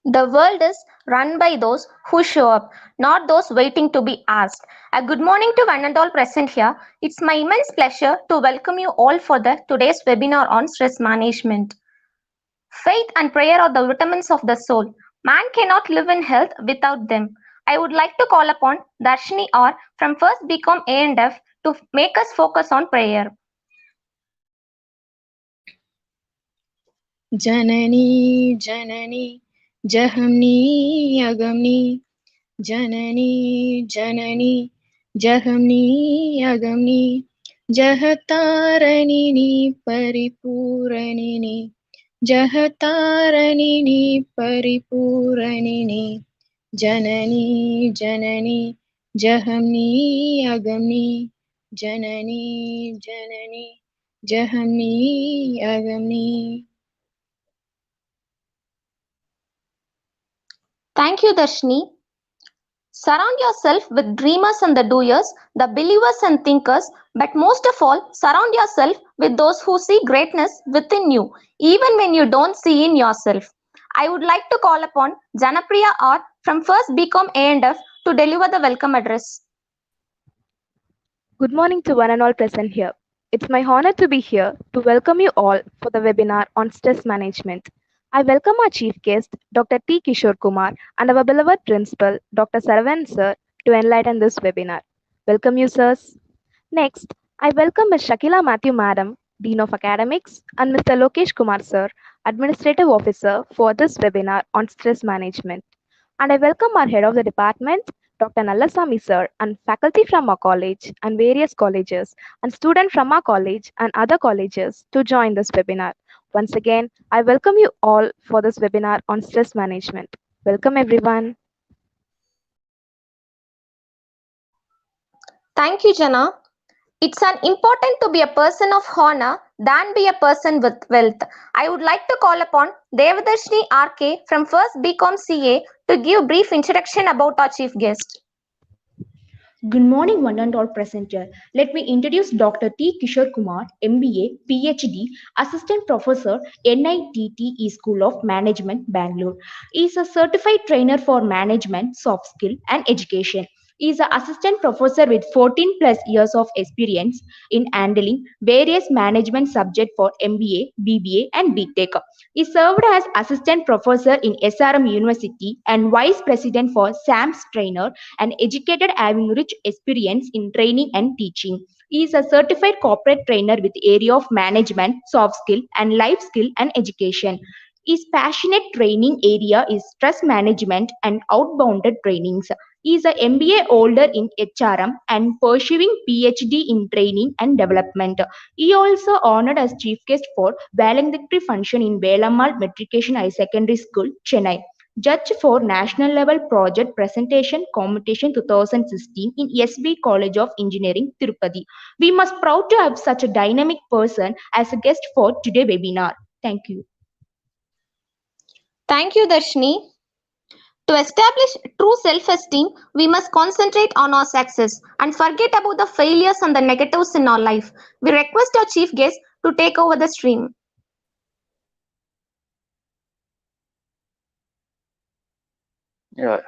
The world is run by those who show up, not those waiting to be asked. A good morning to one and all present here. It's my immense pleasure to welcome you all for the today's webinar on stress management. Faith and prayer are the vitamins of the soul. Man cannot live in health without them. I would like to call upon Darshini R from First BCom A&F to make us focus on prayer. Janani Janani जहमनी अगमनी Janani Janani जहमनी अगमनी जहतारणिनी परिपूरणिनी जहतारणिनी परिपूरणिनी Janani Janani जहमनी अगमनी Janani Janani जहमनी अगमनी. Thank you, Darshini. Surround yourself with dreamers and the doers, the believers and thinkers, but most of all, surround yourself with those who see greatness within you, even when you don't see in yourself. I would like to call upon Janapriya R from First BCom A&F to deliver the welcome address. Good morning to one and all present here. It's my honor to be here to welcome you all for the webinar on stress management. I welcome our chief guest, Dr. T. Kishore Kumar, and our beloved principal, Dr. Saravanan sir, to enlighten this webinar. Welcome you, sirs. Next, I welcome Ms. Shakila Matthew Madam, Dean of Academics, and Mr. Lokesh Kumar sir, Administrative Officer for this webinar on stress management. And I welcome our head of the department, Dr. Nallasamy sir, and faculty from our college and various colleges, and students from our college and other colleges to join this webinar. Once again, I welcome you all for this webinar on stress management. Welcome everyone. Thank you, Jana. It's an important to be a person of honor than be a person with wealth. I would like to call upon Devadarshini RK from First BCom CA to give brief introduction about our chief guest. Good morning, one and all present here. Let me introduce Dr. T. Kishore Kumar, MBA, PhD, Assistant Professor, NITTE School of Management, Bangalore. He is a certified trainer for management, soft skill, and education. He is an assistant professor with 14 plus years of experience in handling various management subjects for MBA, BBA, and BTech. He served as assistant professor in SRM University and vice president for SAMS trainer and educated having rich experience in training and teaching. He is a certified corporate trainer with area of management, soft skill and life skill and education. His passionate training area is stress management and outbounded trainings. He is a MBA holder in HRM and pursuing PhD in training and development. He also honored as chief guest for valedictory function in Velamal Matriculation High Secondary School, Chennai. Judge for National Level Project Presentation Competition 2016 in SB College of Engineering, Tirupati. We must proud to have such a dynamic person as a guest for today's webinar. Thank you. Thank you, Darshini. To establish true self-esteem, we must concentrate on our success and forget about the failures and the negatives in our life. We request our chief guest to take over the stream. Yeah,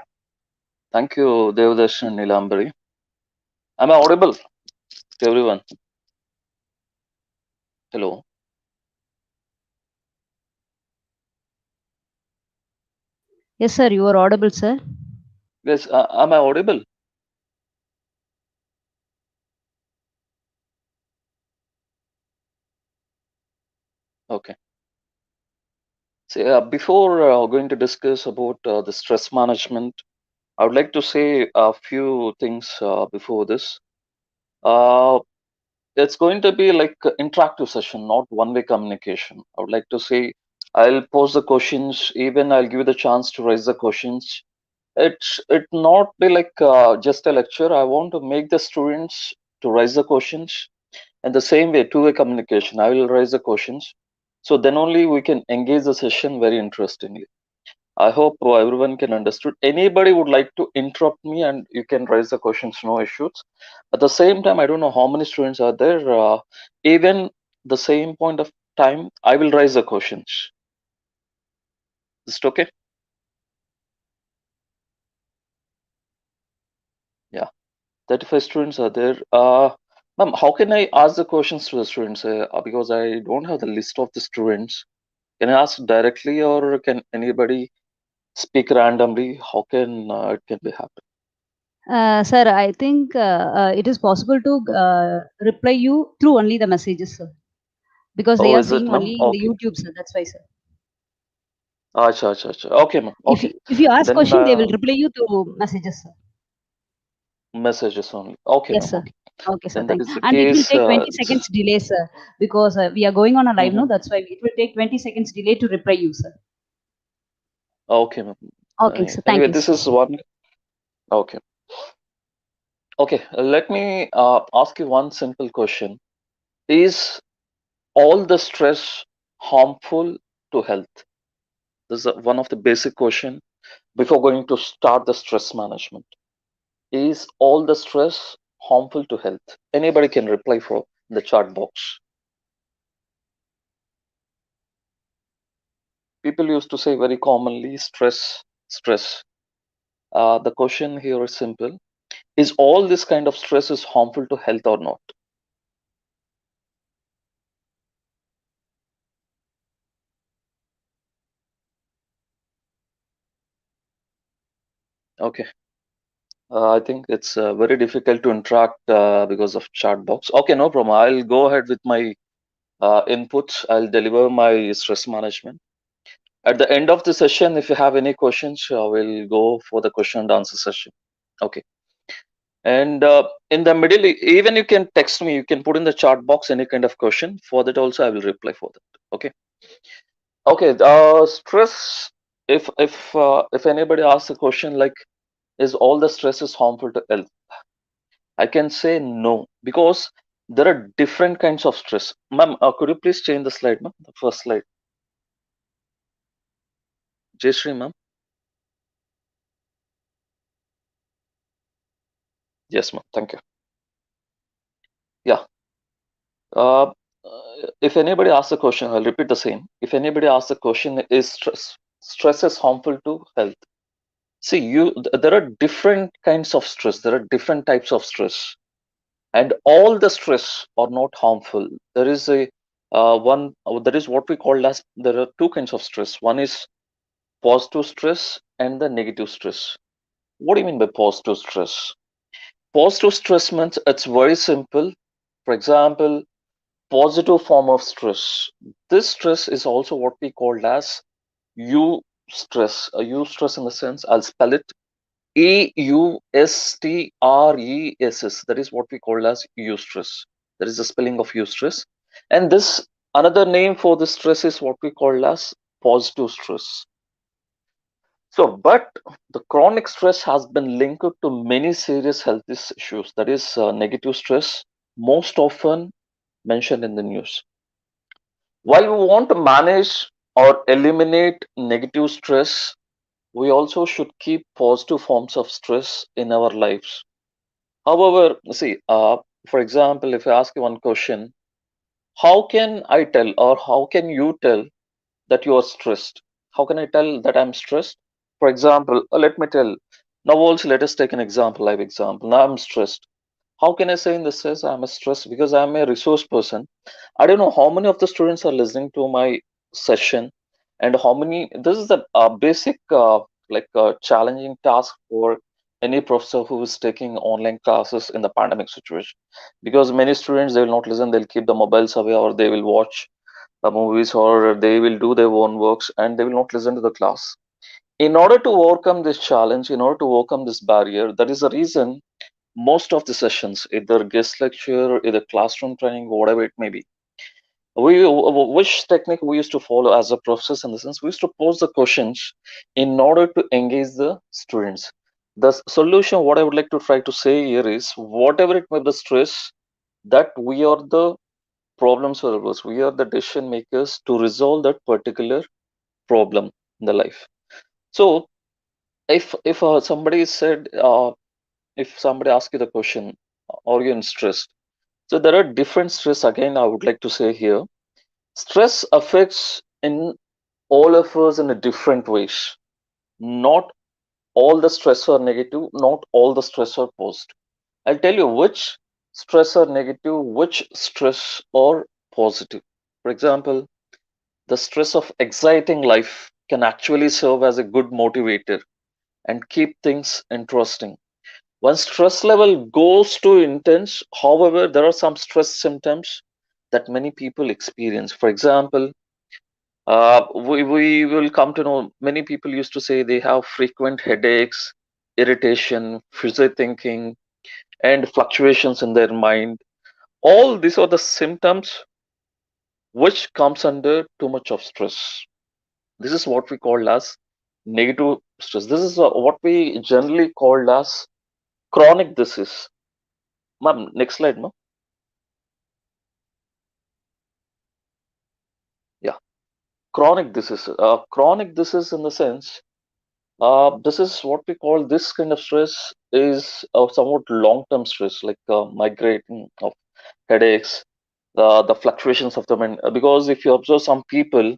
thank you, Devadash and Nilambari. Am I audible to everyone? Hello. Yes, sir, you are audible, sir. Yes, am I audible? Okay. So, before going to discuss about the stress management, I would like to say a few things before this. Uh, it's going to be like an interactive session, not one-way communication. I would like to say I'll pose the questions, even I'll give you the chance to raise the questions. It not be like just a lecture. I want to make the students to raise the questions, and the same way two-way communication. I will raise the questions, so then only we can engage the session very interestingly. I hope everyone can understood. Anybody would like to interrupt me, and you can raise the questions, no issues. At the same time, I don't know how many students are there. Even the same point of time, I will raise the questions. Is it okay? 35 students are there. Ma'am, how can I ask the questions to the students? Because I don't have the list of the students. Can I ask directly, or can anybody speak randomly? How can it can be happen? Sir, I think it is possible to reply you through only the messages, sir, because they Oh, are is it, seeing ma'am? only in the Okay. YouTube, sir. That's why, sir. Acha, acha, acha. Okay, ma'am. Okay. If you ask Then question, they will reply you through messages, sir. messages only. Okay, Yes, ma'am. sir. Okay. Okay, sir. Then that Thank. is the And it will case. take 20 seconds delay, sir, because we are going on a live now. Mhm. That's why it will take 20 seconds delay to reply you, sir. Okay, ma'am. Okay, sir. Thank Anyway, you, this sir. is one. Okay. Okay. Let me ask you one simple question. Is all the stress harmful to health? This is one of the basic question before going to start the stress management. Is all the stress harmful to health? Anybody can reply for the chat box. People used to say very commonly stress, stress. The question here is simple. Is all this kind of stress is harmful to health or not? Okay. I think it's very difficult to interact because of chat box. Okay, no problem. I'll go ahead with my inputs. I'll deliver my stress management. At the end of the session, if you have any questions, we'll go for the question and answer session. Okay. And in the middle, even you can text me. You can put in the chat box any kind of question. For that also, I will reply for that. Okay. Okay. Stress. If anybody asks a question like, is all the stress is harmful to health? I can say no, because there are different kinds of stress. Ma'am, could you please change the slide, ma'am? The first slide. Jayashree, ma'am. Yes, ma'am. Thank you. Yeah. Uh, if anybody asks a question, I'll repeat the same. If anybody asks a question, is stress is harmful to health? See, there are different kinds of stress. There are different types of stress, and all the stress are not harmful. There is a one. That is what we call as, there are two kinds of stress. One is positive stress and the negative stress. What do you mean by positive stress? Positive stress means it's very simple. For example, positive form of stress. This stress is also what we call as U stress. U stress in the sense, I'll spell it EUSTRESS. That is what we call as U stress. That is the spelling of U stress. And this, another name for this stress is what we call as positive stress. So, but the chronic stress has been linked to many serious health issues. That is negative stress, most often mentioned in the news. While we want to manage or eliminate negative stress, we also should keep positive forms of stress in our lives. However, see, for example, if I ask you one question, how can I tell, or how can you tell that you are stressed? How can I tell that I'm stressed? For example, let me tell. Now, also, let us take an example, live example. Now, I'm stressed. How can I say in this sense I'm a stressed? Because I'm a resource person. I don't know how many of the students are listening to my session, and how many. This is the basic, challenging task for any professor who is taking online classes in the pandemic situation. Because many students, they will not listen. They'll keep the mobiles away, or they will watch movies, or they will do their own works, and they will not listen to the class. In order to overcome this challenge, in order to overcome this barrier, that is the reason most of the sessions, either guest lecture, either classroom training, whatever it may be, which technique we used to follow as a process, in the sense we used to pose the questions in order to engage the students. The solution, what I would like to try to say here is, whatever it may be the stress, that we are the problem solvers, we are the decision makers to resolve that particular problem in the life. So if somebody said, if somebody asks you the question, are you in stress? So there are different stress. Again, I would like to say here, stress affects in all of us in a different ways. Not all the stress are negative. Not all the stress are positive. I'll tell you which stress are negative, which stress are positive. For example, the stress of exciting life can actually serve as a good motivator and keep things interesting. When stress level goes too intense, however, there are some stress symptoms that many people experience. For example, we will come to know many people used to say they have frequent headaches, irritation, fuzzy thinking, and fluctuations in their mind. All these are the symptoms which comes under too much of stress. This is what we call as negative stress. This is what we generally call as chronic disease. Ma'am, next slide, ma'am. Yeah, chronic disease. Chronic disease in the sense, this is what we call this kind of stress is somewhat long-term stress, like migrating of headaches, the fluctuations of the mind. Because if you observe some people,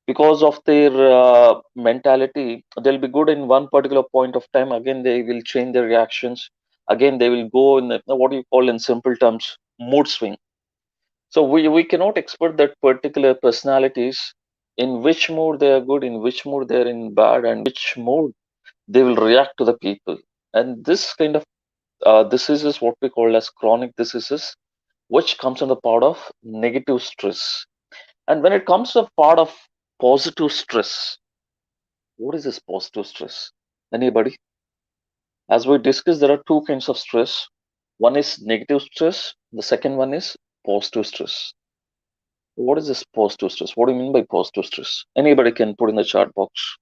because of their mentality, they'll be good in one particular point of time. Again, they will change their reactions. Again, they will go in what you call in simple terms mood swing. So we cannot expect that particular personalities in which mood they are good, in which mood they are in bad, and which mood they will react to the people. And this kind of diseases, what we call as chronic diseases, which comes on the part of negative stress. And when it comes to part of positive stress, what is this positive stress? Anybody? As we discussed, there are two kinds of stress. One is negative stress. The second one is positive stress. What is this positive stress? What do you mean by positive stress? Anybody can put in the chat box.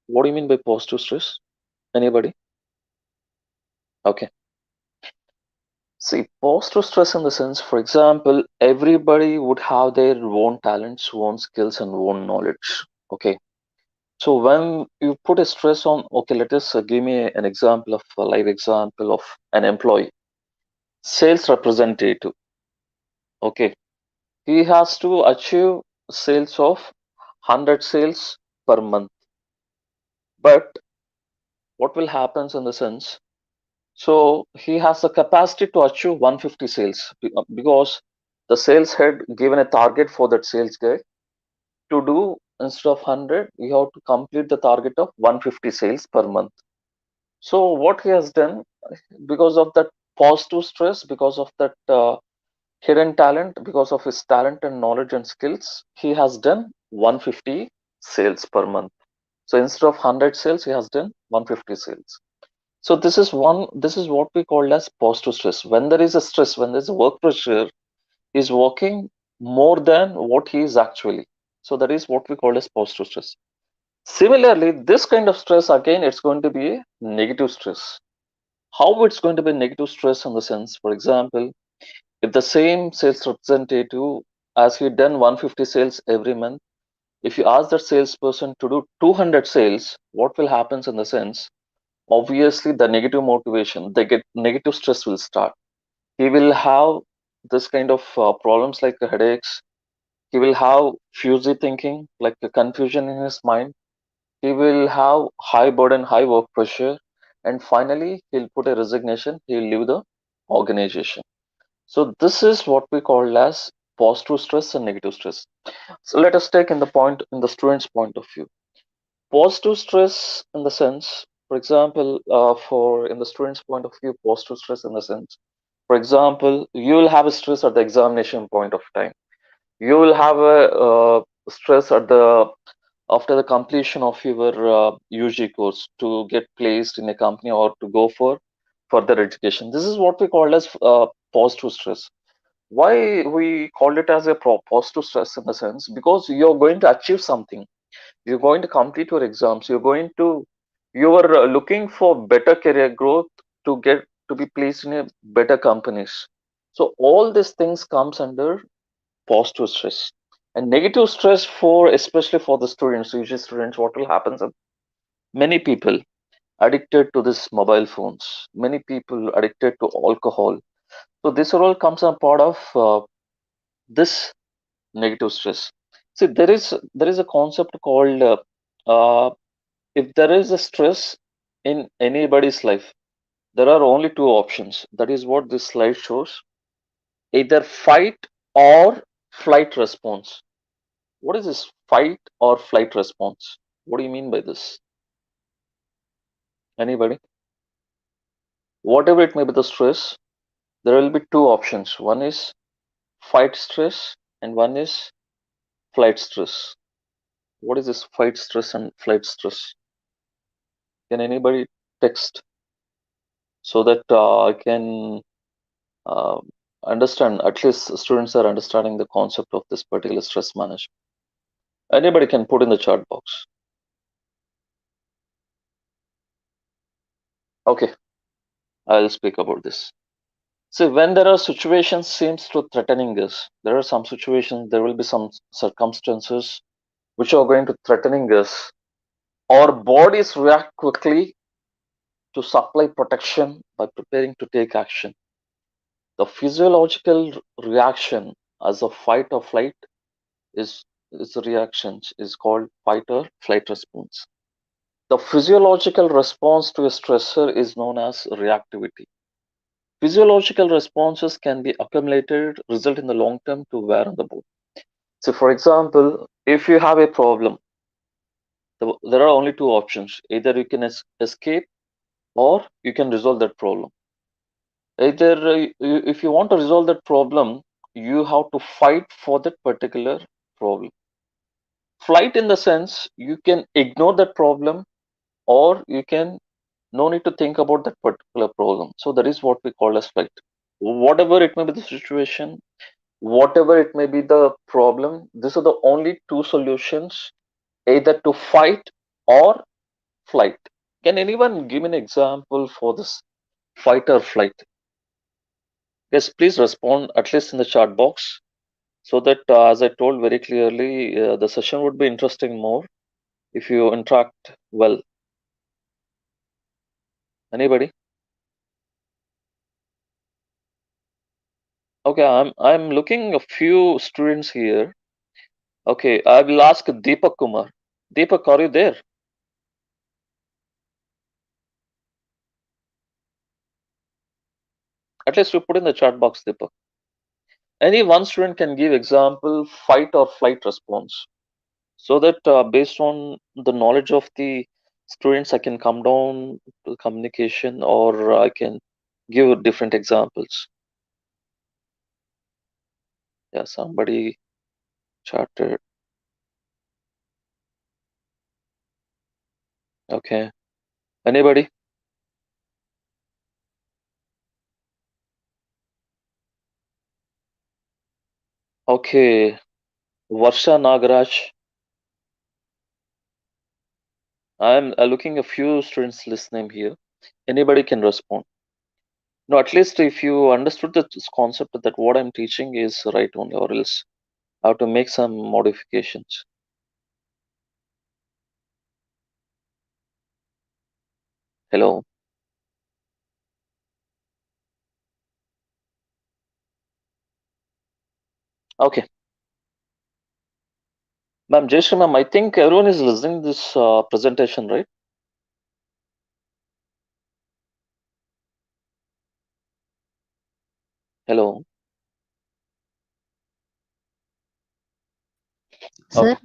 What do you mean by positive stress? Anybody? Okay. See, positive stress in the sense, for example, everybody would have their own talents, own skills, and own knowledge. Okay. So when you put a stress on, okay, let us give me an example of a live example of an employee, sales representative. Okay. He has to achieve sales of 100 sales per month. But what will happen in the sense? So he has the capacity to achieve 150 sales because the sales head given a target for that sales guy to do instead of 100, you have to complete the target of 150 sales per month. So what he has done, because of that positive stress, because of that hidden talent, because of his talent and knowledge and skills, he has done 150 sales per month. So instead of 100 sales, he has done 150 sales. So this is what we call as positive stress. When there is a stress, when there's a work pressure, he's working more than what he is actually. So that is what we call as positive stress. Similarly, this kind of stress, again, it's going to be a negative stress. How it's going to be negative stress in the sense, for example, if the same sales representative, as he done 150 sales every month, if you ask that salesperson to do 200 sales, what will happen in the sense? Obviously, the negative motivation, they get negative stress will start. He will have this kind of problems like headaches. He will have fuzzy thinking, like a confusion in his mind. He will have high burden, high work pressure, and finally, he'll put a resignation. He'll leave the organization. So this is what we call as positive stress and negative stress. So let us take in the point in the student's point of view. Positive stress in the sense, for example, for in the student's point of view, positive stress in the sense, for example, you will have a stress at the examination point of time. You will have a stress at the after the completion of your UG course to get placed in a company or to go for further education. This is what we call as positive stress. Why we call it as a positive stress in the sense because you're going to achieve something, you're going to complete your exams, you are looking for better career growth to get to be placed in a better companies. So all these things comes under positive stress. And negative stress, for especially for the students, usually students, what will happen is many people addicted to this mobile phones, many people addicted to alcohol. So this all comes a part of this negative stress. See, there is a concept called if there is a stress in anybody's life, there are only two options. That is what this slide shows. Either fight or flight response. What is this fight or flight response? What do you mean by this? Anybody? Whatever it may be the stress, there will be two options. One is fight stress and one is flight stress. What is this fight stress and flight stress? Can anybody text so that I can uh, understand, at least students are understanding the concept of this particular stress management. Anybody can put in the chat box. Okay, I'll speak about this. See, when there are situations seems to threatening us, there are some situations, there will be some circumstances which are going to threatening us. Our bodies react quickly to supply protection by preparing to take action. The physiological reaction as a fight or flight is a reaction is called fight or flight response. The physiological response to a stressor is known as reactivity. Physiological responses can be accumulated, result in the long term to wear on the bone. So, for example, if you have a problem, there are only two options. Either you can escape or you can resolve that problem. Either if you want to resolve that problem, you have to fight for that particular problem. Flight in the sense you can ignore that problem or you can no need to think about that particular problem. So that is what we call as flight. Whatever it may be the situation, whatever it may be the problem, these are the only two solutions, either to fight or flight. Can anyone give me an example for this fight or flight? Yes, please respond at least in the chat box so that, as I told very clearly, the session would be interesting more if you interact well. Anybody? Okay, I'm looking a few students here. Okay, I will ask Deepak Kumar. Deepak, are you there? At least you put in the chat box, Deepak. Any one student can give example fight or flight response, so that based on the knowledge of the students, I can come down to communication or I can give different examples. Yeah, somebody chatted. Okay, anybody? Okay, Varsha Nagaraj. I'm looking a few students listening here. Anybody can respond. No, at least if you understood the concept that what I'm teaching is right only, or else I have to make some modifications. Hello. Okay. Ma'am, Jayshree ma'am, I think everyone is listening this presentation, right? Hello. Sir, Okay.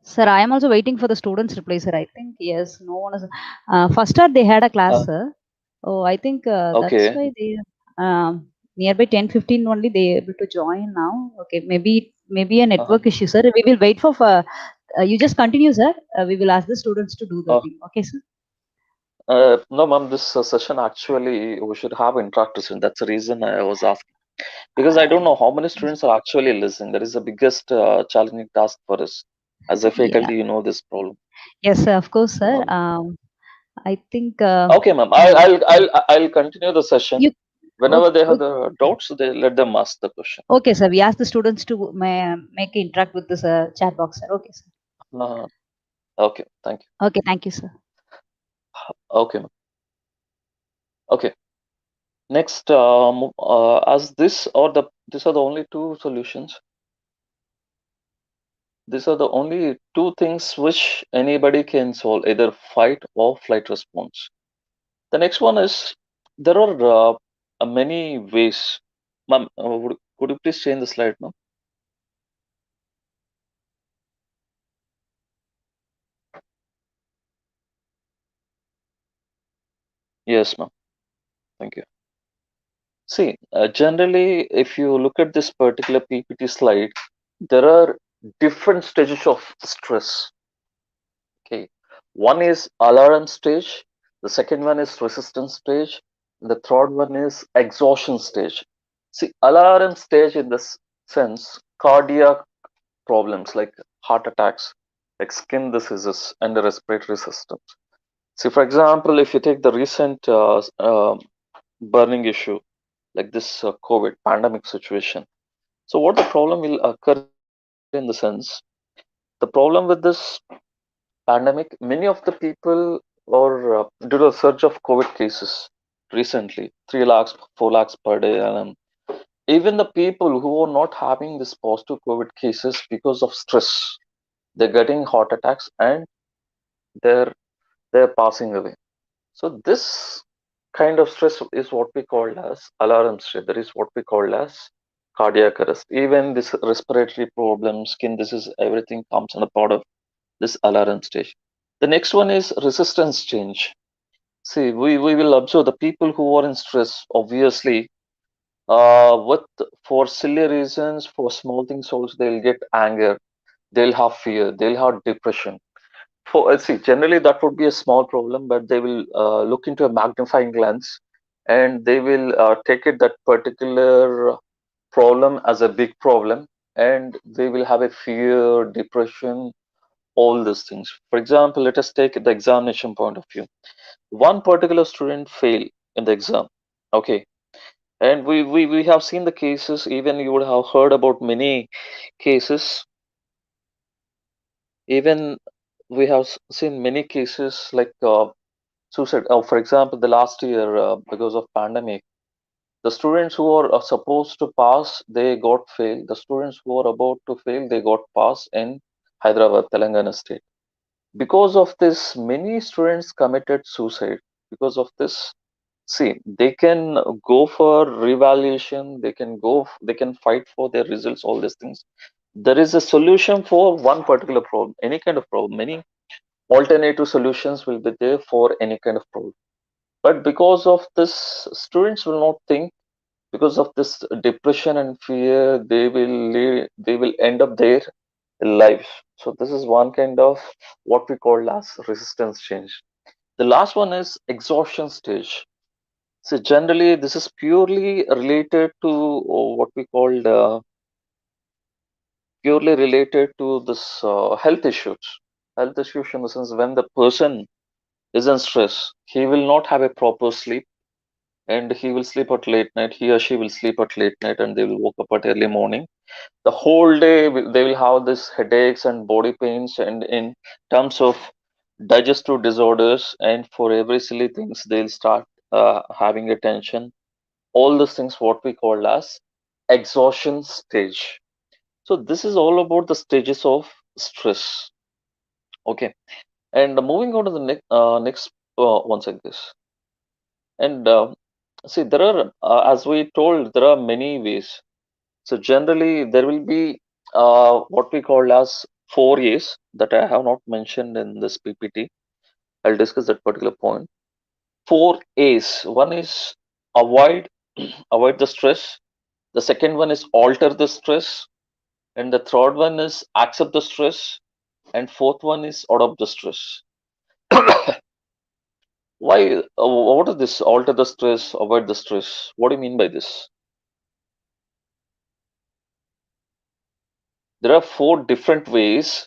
sir, I am also waiting for the students' reply, sir. I think yes, no one is. First hour they had a class, Uh, sir. Oh, I think that's okay. why they nearby 10:15 only they able to join now. Okay, maybe a Uh-huh. network issue, sir. We will wait for you just continue, sir. We will ask the students to do the Uh, thing. Okay, sir. no, ma'am, this session actually we should have interactors. That's the reason I was asking. Because I don't know how many students are actually listening. That is the biggest challenging task for us. As a Yeah. faculty, you know this problem. Yes, sir. Of course, sir. I think Okay, ma'am. I'll continue the session. you. Whenever they have Okay, the doubts, they let them ask the question. okay, sir. We ask the students to make interact with this chat box, sir. Okay, sir. Uh, okay, thank you. Okay, thank you, sir. Okay, ma'am. Okay. Next, as this or the these are the only two solutions. These are the only two things which anybody can solve, either fight or flight response. The next one is there are many ways. Ma'am, could you please change the slide now? Yes, ma'am. Thank you. See, generally, if you look at this particular PPT slide, there are different stages of stress. Okay, one is alarm stage, the second one is resistance stage, the third one is exhaustion stage. See, alarm stage in this sense, cardiac problems like heart attacks, like skin diseases, and the respiratory systems. See, for example, if you take the recent burning issue, like this COVID pandemic situation. So, what the problem will occur in the sense, the problem with this pandemic, many of the people, or due to a surge of COVID cases recently, 3 lakhs, 4 lakhs per day, and even the people who are not having this positive COVID cases because of stress, they're getting heart attacks and they're they're passing away. So this kind of stress is what we call as alarm stress. That is what we call as cardiac arrest. Even this respiratory problem, skin disease, everything comes in a part of this alarm stage. The next one is resistance change. See, we will observe the people who are in stress, obviously, with for silly reasons, for small things also, they'll get anger, they'll have fear, they'll have depression. For see, generally that would be a small problem, but they will look into a magnifying lens and they will take it that particular problem as a big problem, and they will have a fear, depression, all these things. For example, let us take the examination point of view. One particular student fail in the exam, okay, and we have seen the cases. Even you would have heard about many cases. Even we have seen many cases like suicide. For example, the last year, because of pandemic, the students who are supposed to pass, they got fail. The students who are about to fail, they got pass in Hyderabad, Telangana state. Because of this, many students committed suicide. Because of this, see, they can go for revaluation, they can fight for their results, all these things. There is a solution for one particular problem, any kind of problem. Many alternative solutions will be there for any kind of problem. But because of this, students will not think. Because of this depression and fear, they will end up their life. So this is one kind of what we call as resistance change. The last one is exhaustion stage. So generally, this is purely related to what we called purely related to this health issues. Health issues in the sense when the person is in stress, he will not have a proper sleep, and he will sleep at late night. He or she will sleep at late night, and they will wake up at early morning. The whole day they will have this headaches and body pains, and in terms of digestive disorders, and for every silly things they'll start having a tension. All these things what we call as exhaustion stage. So this is all about the stages of stress. Okay, and moving on to the next once like this. And see, there are as we told, there are many ways. So generally, there will be what we call as 4 A's that I have not mentioned in this PPT. I'll discuss that particular point. 4 A's. One is avoid avoid the stress. The second one is alter the stress, and the third one is accept the stress, and fourth one is adopt the stress. Why? What is this? Alter the stress, avoid the stress. What do you mean by this? There are four different ways.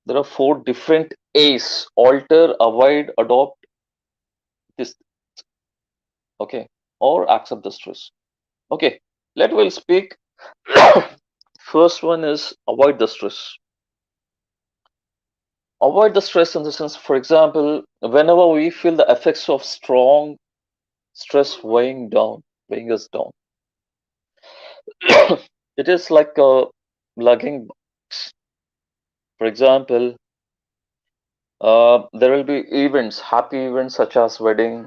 There are four different A's: alter, avoid, adopt this, okay, or accept the stress. Okay, let will speak. First one is avoid the stress. Avoid the stress in the sense, for example, whenever we feel the effects of strong stress weighing us down, it is like a lugging box. For example, there will be events, happy events such as wedding,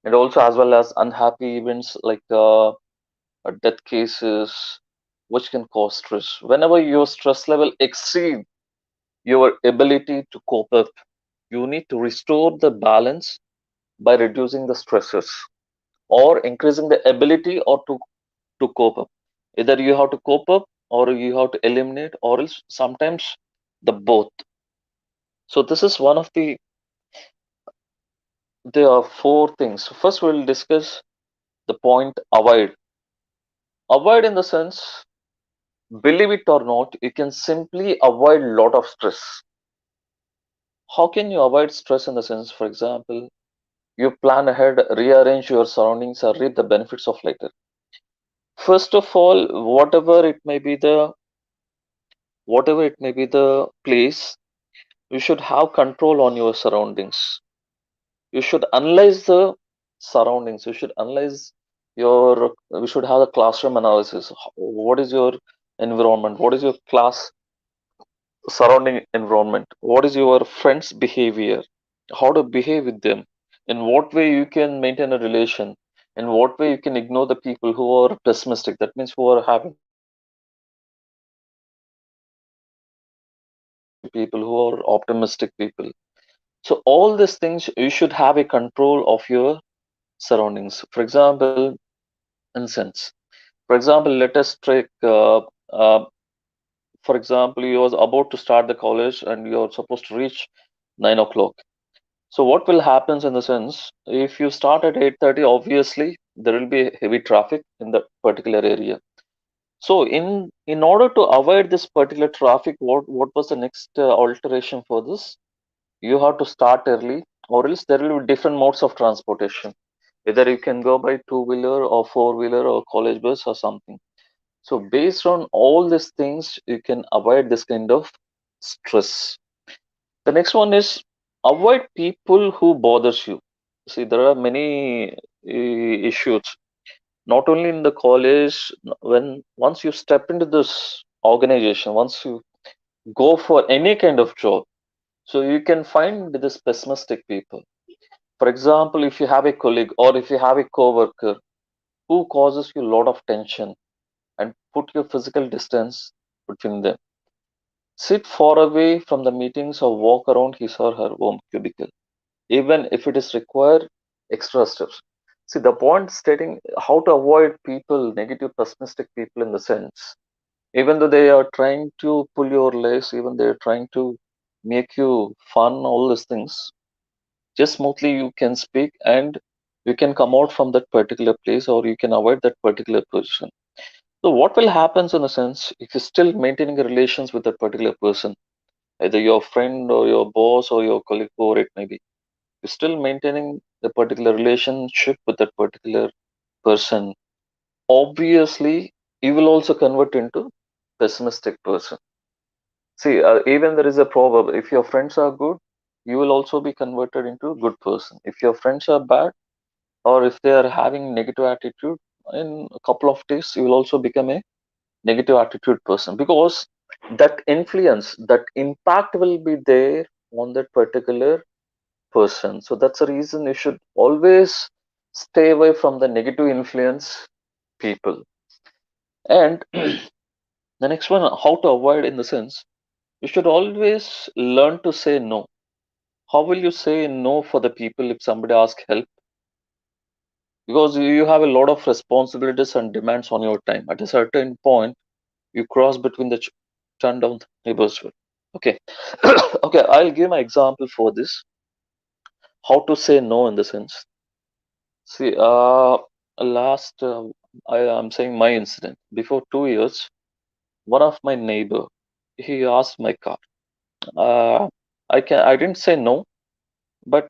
and also as well as unhappy events like death cases, which can cause stress. Whenever your stress level exceeds your ability to cope up, you need to restore the balance by reducing the stresses or increasing the ability or to cope up. Either you have to cope up or you have to eliminate, or else sometimes the both. So this is one of the there are four things. First, we'll discuss the point avoid. Avoid in the sense, believe it or not, you can simply avoid a lot of stress. How can you avoid stress in the sense, for example, you plan ahead, rearrange your surroundings, or reap the benefits of later. First of all, whatever it may be the place, you should have control on your surroundings. You should analyze the surroundings. You should analyze your. We should have a classroom analysis. What is your environment? What is your class surrounding environment? What is your friends' behavior? How to behave with them? In what way you can maintain a relation? In what way you can ignore the people who are pessimistic? That means who are having negative people, who are optimistic people. So all these things you should have a control of your surroundings. For example, incense. For example, let us take. For example, you was about to start the college and you're supposed to reach 9 o'clock. So what will happen in the sense, if you start at 8:30, obviously there will be heavy traffic in that particular area. So in order to avoid this particular traffic, what was the next alteration for this? You have to start early, or else there will be different modes of transportation. Either you can go by two-wheeler or four-wheeler or college bus or something. So based on all these things, you can avoid this kind of stress. The next one is avoid people who bothers you. See, there are many issues, not only in the college. When once you step into this organization, once you go for any kind of job, so you can find this pessimistic people. For example, if you have a colleague or if you have a coworker who causes you a lot of tension, and put your physical distance between them. Sit far away from the meetings or walk around his or her home cubicle, even if it is required extra steps. See, the point stating how to avoid people, negative, pessimistic people in the sense, even though they are trying to pull your legs, even they are trying to make you fun, all these things, just smoothly you can speak and you can come out from that particular place or you can avoid that particular position. So what will happen in a sense if you're still maintaining a relations with that particular person, either your friend or your boss or your colleague, whoever it may be, you're still maintaining the particular relationship with that particular person. Obviously, you will also convert into pessimistic person. See, even there is a proverb: if your friends are good, you will also be converted into a good person. If your friends are bad, or if they are having negative attitude, in a couple of days, you will also become a negative attitude person, because that influence, that impact will be there on that particular person. So that's the reason you should always stay away from the negative influence people. And the next one, how to avoid in the sense, you should always learn to say no. How will you say no for the people if somebody asks help? Because you have a lot of responsibilities and demands on your time. At a certain point, you cross between the turn down neighbors will. Okay. Okay, I'll give my example for this. How to say no in the sense. See, last I am saying my incident. Before 2 years, one of my neighbor, he asked my car. Uh, I didn't say no, but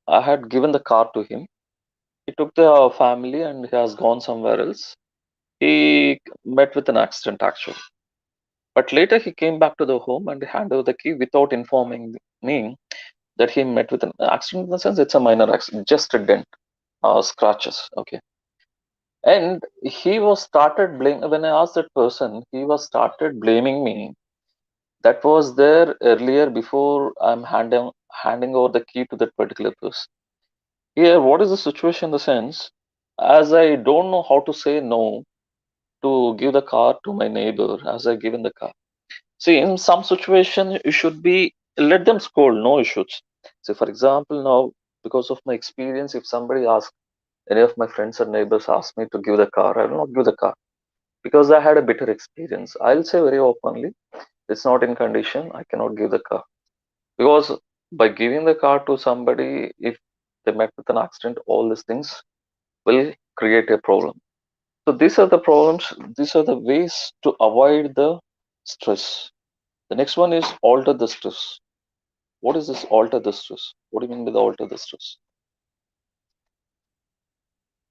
I had given the car to him. He took the family and he has gone somewhere else. He met with an accident actually. But later he came back to the home and handed over the key without informing me that he met with an accident. In the sense, it's a minor accident, just a dent, scratches. Okay, and he was started blame when I asked that person, he was started blaming me that was there earlier before I'm handing over the key to that particular person. Here, what is the situation in the sense, as I don't know how to say no to give the car to my neighbor, as I given the car. See, in some situation, you should be let them scold, no issues. So, for example, now because of my experience, if somebody asks, any of my friends or neighbors ask me to give the car, I will not give the car because I had a bitter experience. I'll say very openly, it's not in condition. I cannot give the car because by giving the car to somebody, if they met with an accident, all these things will create a problem. So these are the problems. These are the ways to avoid the stress. The next one is alter the stress. What is this alter the stress? What do you mean by the alter the stress?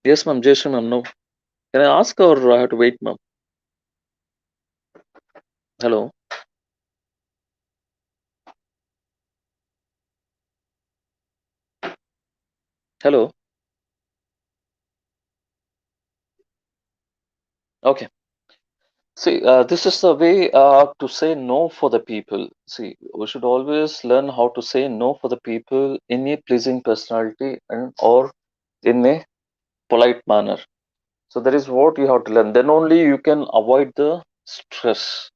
Yes, ma'am. Jason, ma'am. No. Can I ask or I have to wait, ma'am? Hello. Hello. Okay. See, this is the way to say no for the people. See, we should always learn how to say no for the people in a pleasing personality and or in a polite manner. So that is what you have to learn. Then only you can avoid the stress.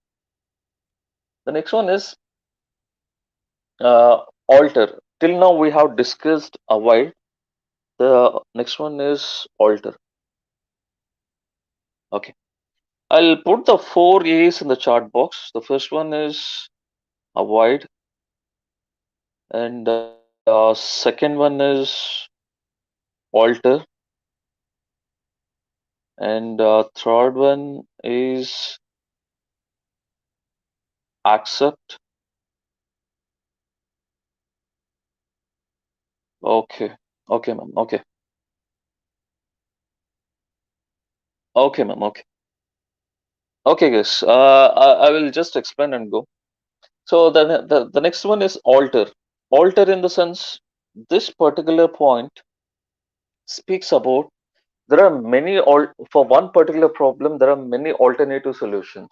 The next one is alter. Till now we have discussed avoid. The next one is alter. Okay. I'll put the four A's in the chart box. The first one is avoid, and second one is alter, and third one is accept. Okay. Okay, ma'am. Okay. Okay, ma'am. Okay. Okay, guys. I will just explain and go. So the next one is alter. Alter in the sense this particular point speaks about there are many for one particular problem there are many alternative solutions.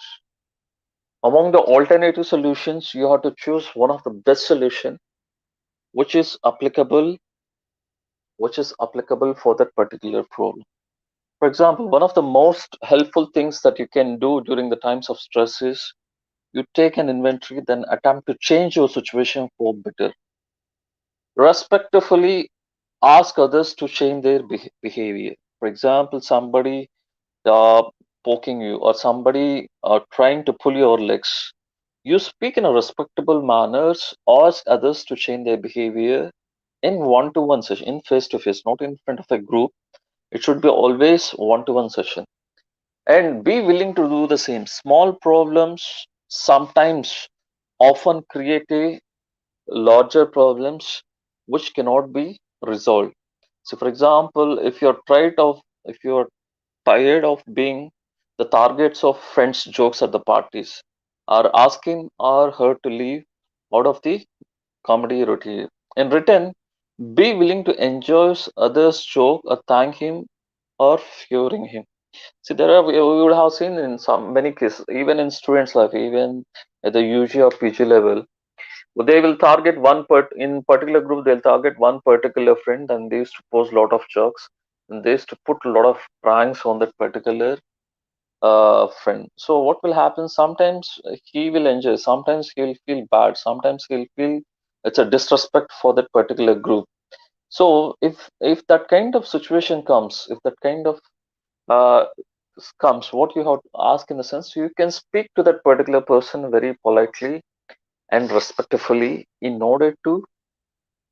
Among the alternative solutions, you have to choose one of the best solution which is applicable for that particular problem. For example, one of the most helpful things that you can do during the times of stress is you take an inventory, then attempt to change your situation for better. Respectfully ask others to change their behavior. For example, somebody uh, poking you or somebody trying to pull your legs. You speak in a respectable manner, ask others to change their behavior in one-to-one session, in face-to-face, not in front of a group. It should be always one-to-one session. And be willing to do the same. Small problems sometimes often create a larger problems which cannot be resolved. So for example, if you're tired of being the targets of friends' jokes at the parties, or ask him or her to leave out of the comedy routine. In return, be willing to enjoy others' joke or thank him or favoring him. See, there are we would have seen in some many cases, even in students' life, even at the UG or PG level, they will target in particular group. They'll target one particular friend, and they used to post a lot of jokes, and they used to put a lot of pranks on that particular friend. So what will happen? Sometimes he will enjoy, sometimes he'll feel bad, sometimes he'll feel it's a disrespect for that particular group. So if that kind of situation comes, if that kind of uh, comes, what you have to ask in the sense you can speak to that particular person very politely and respectfully in order to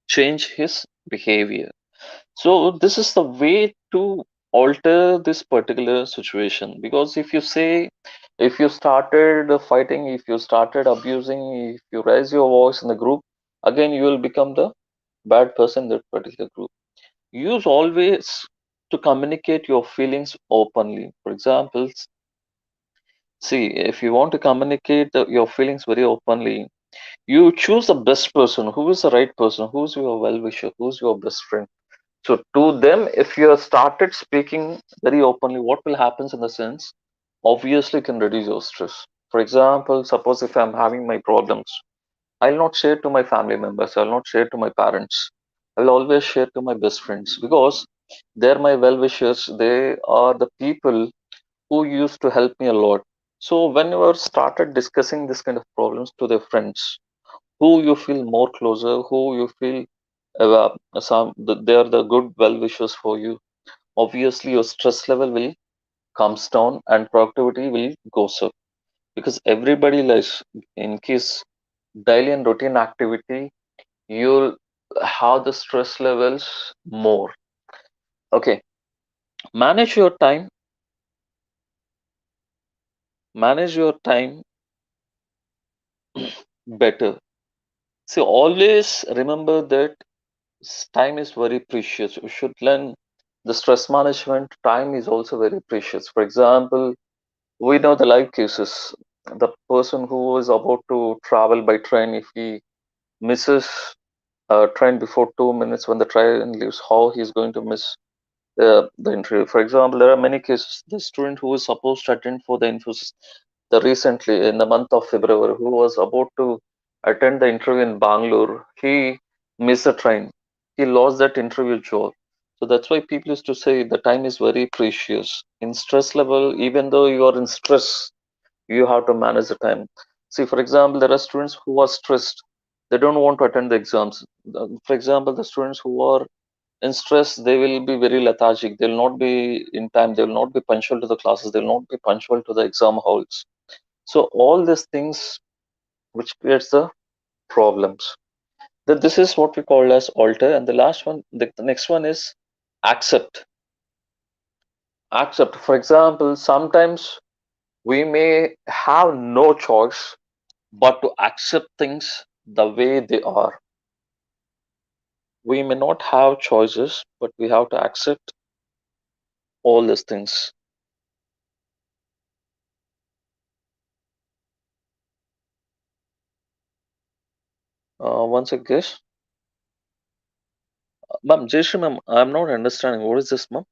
change his behavior. So this is the way to alter this particular situation, because if you started fighting, if you started abusing, if you raise your voice in the group, again you will become the bad person in that particular group. Use always to communicate your feelings openly. For example, see, if you want to communicate your feelings very openly, you choose the best person, who is the right person, who's your well wisher, who's your best friend. So to them, if you have started speaking very openly, what will happen in the sense? Obviously, can reduce your stress. For example, suppose if I'm having my problems, I'll not share to my family members, I'll not share to my parents. I will always share to my best friends because they're my well wishers. They are the people who used to help me a lot. So whenever started discussing this kind of problems to their friends, who you feel more closer, who you feel they are the good well wishers for you. Obviously, your stress level will comes down and productivity will goes up because everybody likes in case daily and routine activity, you'll have the stress levels more. Okay, manage your time, manage your time better. See, always remember that time is very precious. You should learn the stress management. Time is also very precious. For example, we know the live cases. The person who is about to travel by train, if he misses a train before 2 minutes when the train leaves, how he's going to miss the interview. For example, there are many cases. The student who was supposed to attend for the Infosys, the recently in the month of February, who was about to attend the interview in Bangalore, he missed the train. He lost that interview job. So that's why people used to say the time is very precious. In stress level, even though you are in stress, you have to manage the time. See, for example, there are students who are stressed. They don't want to attend the exams. For example, the students who are in stress, they will be very lethargic. They'll not be in time. They'll not be punctual to the classes. They'll not be punctual to the exam halls. So all these things which creates the problems. That this is what we call as alter. And the last one, the next one is accept. Accept. For example, sometimes we may have no choice but to accept things the way they are. We may not have choices, but we have to accept all these things. Once again, ma'am, Jayshree ma'am, I'm not understanding. What is this, ma'am?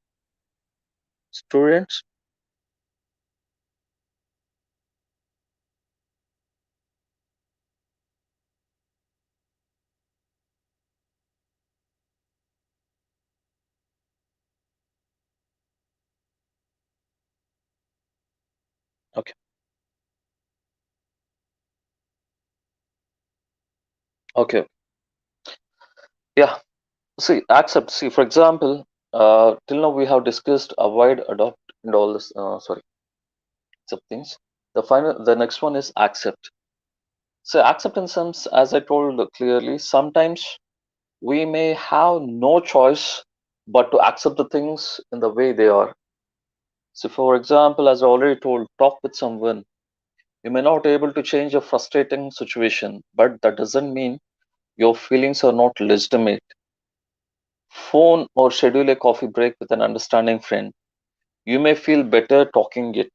Students? Okay, okay. Yeah, see, accept. See, for example, till now we have discussed avoid, adopt, and all this. Sorry, accept things. The next one is accept. So, acceptance, as I told clearly, sometimes we may have no choice but to accept the things in the way they are. So, for example, as I already told, talk with someone. You may not be able to change a frustrating situation, but that doesn't mean your feelings are not legitimate. Phone or schedule a coffee break with an understanding friend. You may feel better talking it.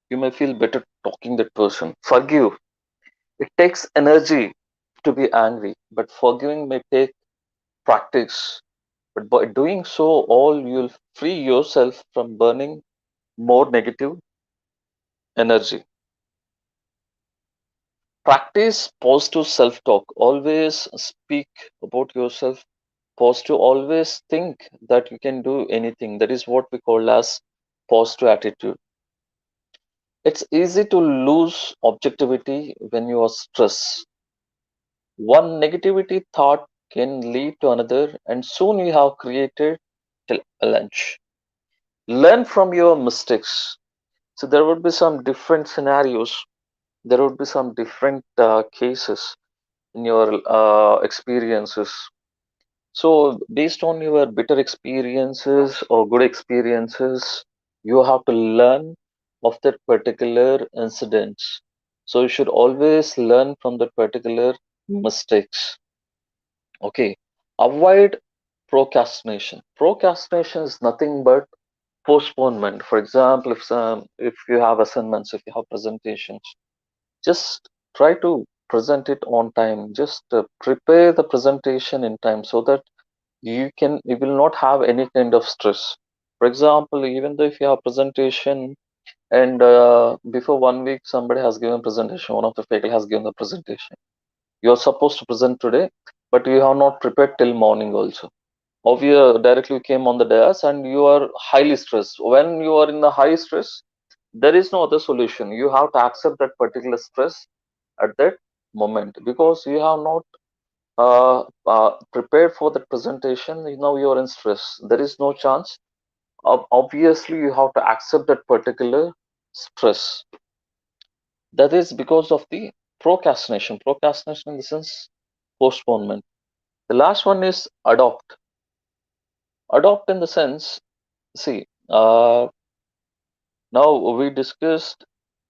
You may feel better talking that person. Forgive. It takes energy to be angry, but forgiving may take practice. But by doing so, all you'll free yourself from burning more negative energy. Practice positive self talk. Always speak about yourself positive. Always think that you can do anything. That is what we call as positive attitude. It's easy to lose objectivity when you are stressed. One negativity thought can lead to another, and soon you have created a lunch. Learn from your mistakes. So there would be some different scenarios. There would be some different cases in your experiences. So based on your bitter experiences or good experiences, you have to learn of that particular incidents. So you should always learn from that particular mistakes. Okay. Avoid procrastination. Procrastination is nothing but postponement. For example, if you have assignments, if you have presentations, just try to present it on time. Just prepare the presentation in time so that you will not have any kind of stress. For example, even though if you have presentation and before 1 week somebody has given a presentation, one of the faculty has given the presentation. You're supposed to present today, but you have not prepared till morning also, or you directly came on the dais and you are highly stressed. When you are in the high stress, there is no other solution. You have to accept that particular stress at that moment, because you have not prepared for the presentation. Now you are in stress, there is no chance. Obviously you have to accept that particular stress. That is because of the procrastination in the sense postponement. The last one is adopt in the sense, see, now we discussed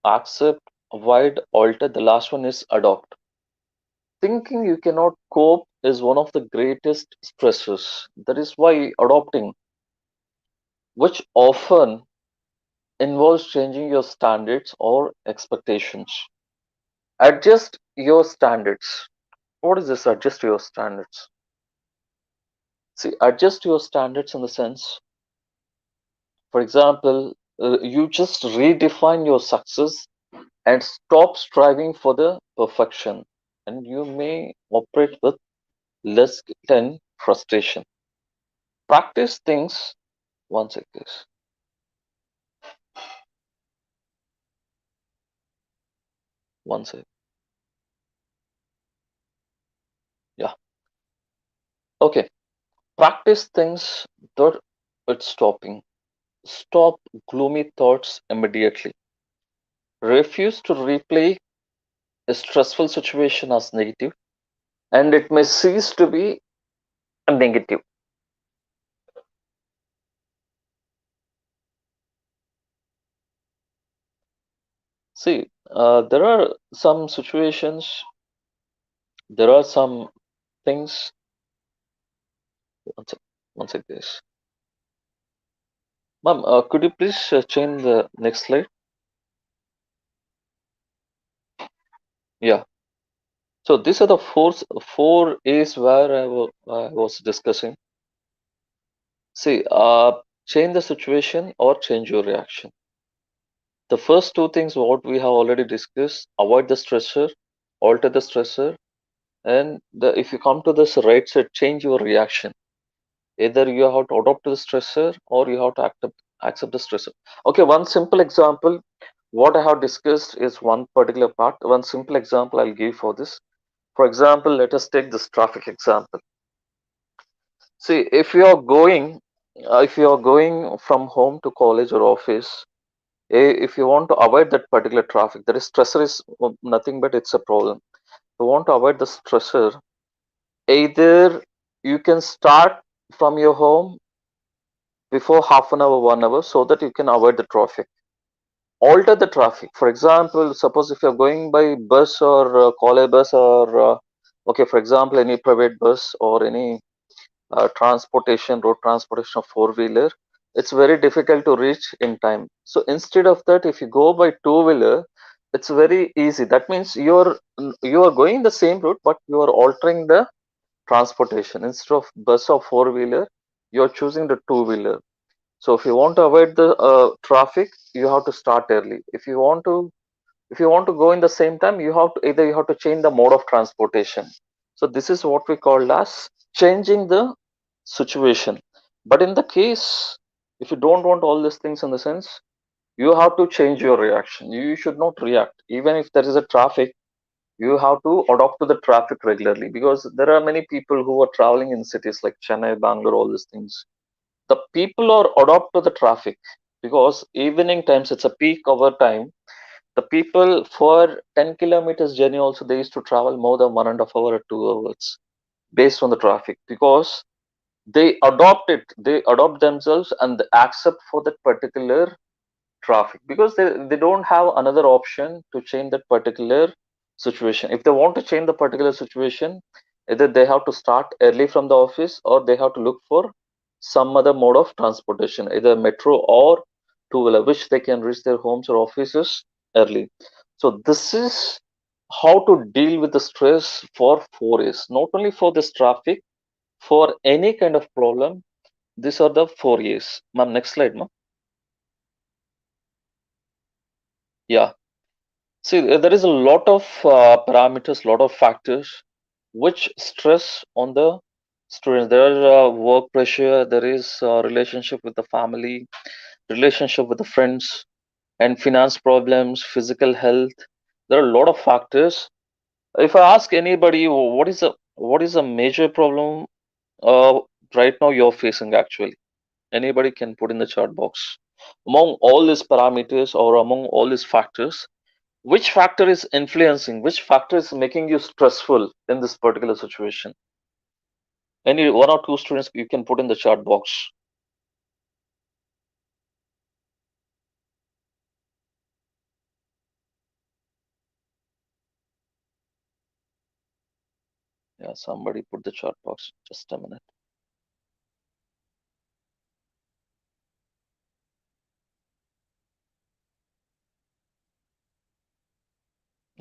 accept, avoid, alter. The last one is adopt. Thinking you cannot cope is one of the greatest stresses. That is why adopting, which often involves changing your standards or expectations. Adjust your standards. What is this? Adjust your standards. See, adjust your standards in the sense, for example, you just redefine your success and stop striving for the perfection, and you may operate with less than frustration. Practice things once it is. Once it. Yeah. Okay. Practice things that it's stopping. Stop gloomy thoughts immediately. Refuse to replay a stressful situation as negative, and it may cease to be a negative. See, there are some situations, there are some things. One sec, one sec, guys. Ma'am, could you please change the next slide? Yeah. So these are the four A's where I was discussing. See, change the situation or change your reaction. The first two things what we have already discussed: avoid the stressor, alter the stressor, and if you come to this right side, change your reaction. Either you have to adopt to the stressor or you have to accept the stressor. Okay, one simple example. What I have discussed is one particular part. One simple example I'll give for this. For example, let us take this traffic example. See, if you are going from home to college or office, if you want to avoid that particular traffic, there is stressor is nothing but it's a problem. You want to avoid the stressor. Either you can start from your home before half an hour, 1 hour, so that you can avoid the traffic. Alter the traffic. For example, suppose if you're going by bus or college bus or okay, for example, any private bus or any road transportation of four-wheeler, it's very difficult to reach in time. So instead of that, if you go by two-wheeler, it's very easy. That means you are going the same route, but you are altering the transportation. Instead of bus or four-wheeler, you are choosing the two-wheeler. So if you want to avoid the traffic, you have to start early. If you want to go in the same time, you have to change the mode of transportation. So this is what we call as changing the situation. But in the case, if you don't want all these things, in the sense, you have to change your reaction. You should not react. Even if there is a traffic, you have to adapt to the traffic regularly, because there are many people who are traveling in cities like Chennai, Bangalore, all these things. The people are adapt to the traffic, because evening times it's a peak hour time. The people for 10 kilometers journey also, they used to travel more than 1.5 hour or 2 hours based on the traffic, because they adopt themselves and they accept for that particular traffic, because they don't have another option to change that particular situation. If they want to change the particular situation, either they have to start early from the office, or they have to look for some other mode of transportation, either metro or two-wheeler, which they can reach their homes or offices early. So this is how to deal with the stress for 4 years, not only for this traffic, for any kind of problem. These are the 4 years. Ma'am, next slide, ma'am. Yeah. See, there is a lot of parameters, lot of factors which stress on the students. There are work pressure, there is relationship with the family, relationship with the friends, and finance problems, physical health. There are a lot of factors. If I ask anybody, what is a major problem uh, right now you're facing actually? Anybody can put in the chat box. Among all these parameters or among all these factors, which factor is influencing, which factor is making you stressful in this particular situation? Any one or two students you can put in the chat box. Yeah, somebody put the chat box. Just a minute.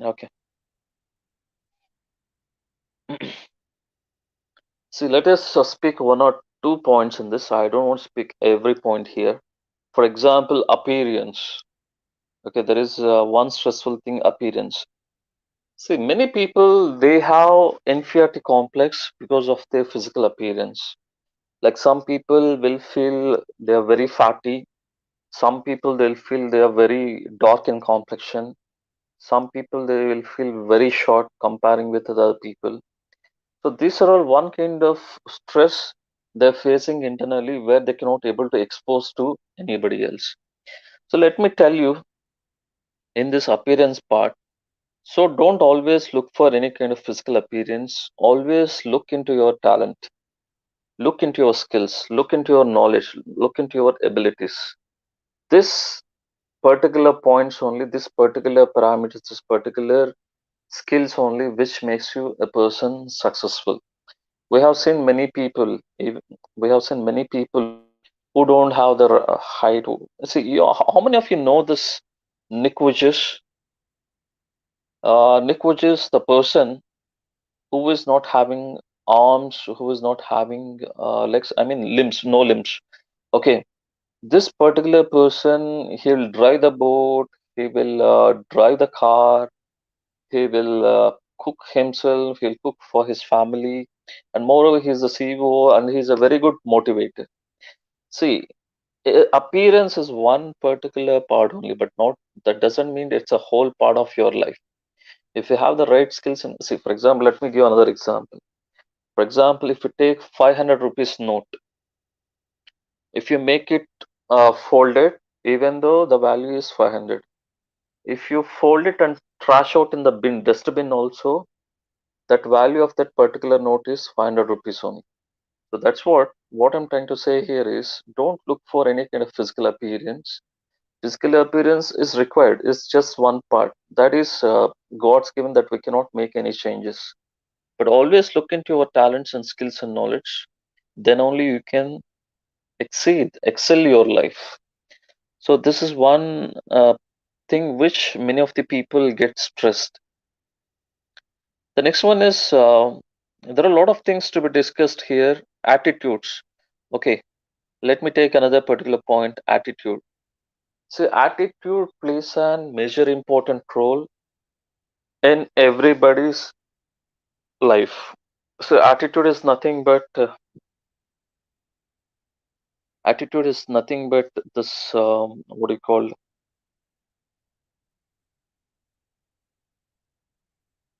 Okay. See, let us speak one or two points in this. I don't want to speak every point here. For example, appearance. Okay, there is one stressful thing, appearance. See, many people they have inferiority complex because of their physical appearance. Like some people will feel they are very fatty. Some people they'll feel they are very dark in complexion. Some people they will feel very short comparing with other people. So these are all one kind of stress they're facing internally where they cannot able to expose to anybody else. So let me tell you in this appearance part. So don't always look for any kind of physical appearance. Always look into your talent, look into your skills, look into your knowledge, look into your abilities. This particular points only, this particular parameters, this particular skills only, which makes you a person successful. We have seen many people, we have seen many people who don't have the height. See, how many of you know this Nick Vujicic? Nick Vujicic, the person who is not having arms, who is not having legs, I mean limbs, no limbs. Okay, this particular person, he'll drive the boat, he will drive the car, he will cook himself, he'll cook for his family, and moreover, he's a CEO and he's a very good motivator. See, appearance is one particular part only, but not that doesn't mean it's a whole part of your life. If you have the right skills, and see, for example, let me give you another example. For example, if you take 500 rupees note, if you make it folded, even though the value is 500, if you fold it and trash out in the bin, dustbin also, that value of that particular note is 500 rupees only. So that's what I'm trying to say here is don't look for any kind of physical appearance. Physical appearance is required. It's just one part. That is God's given that we cannot make any changes. But always look into your talents and skills and knowledge. Then only you can excel your life. So this is one thing which many of the people get stressed. The next one is there are a lot of things to be discussed here. Attitudes. Okay, let me take another particular point. Attitude. So attitude plays a major important role in everybody's life. So attitude is nothing but this what do you call,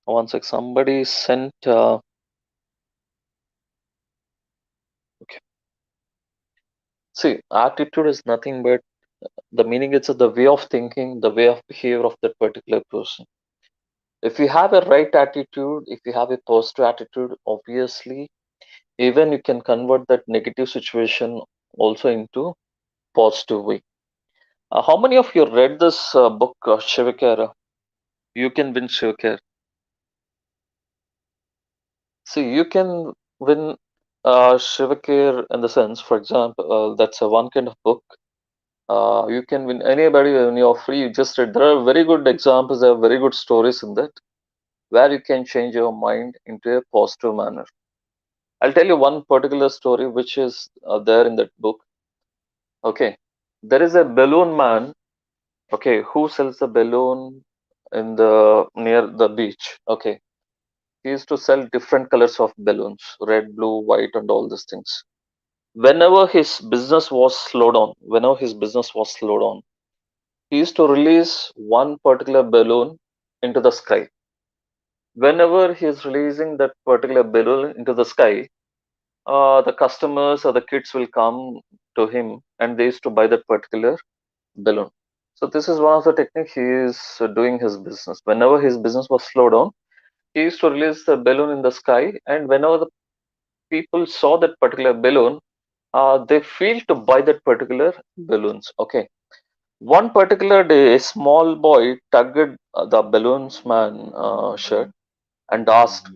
one sec, somebody sent okay. See, attitude is nothing but the meaning, it's the way of thinking, the way of behavior of that particular person. If you have a right attitude, if you have a positive attitude, obviously even you can convert that negative situation also into positive way. How many of you read this book, Shivakara? You can win Shivakara. See, you can win Shivakara in the sense, for example, that's a one kind of book. You can win anybody when you're free. You just read. There are very good examples. There are very good stories in that where you can change your mind into a positive manner. I'll tell you one particular story which is there in that book. Okay, there is a balloon man Okay, who sells the balloon in the near the beach? Okay, he used to sell different colors of balloons, red, blue, white, and all these things. Whenever his business was slowed down, he used to release one particular balloon into the sky. Whenever he is releasing that particular balloon into the sky, the customers or the kids will come to him and they used to buy that particular balloon. So this is one of the technique he is doing his business. Whenever his business was slowed down, he used to release the balloon in the sky, and whenever the people saw that particular balloon, they feel to buy that particular balloons. Okay. One particular day, a small boy tugged the balloons man shirt and asked,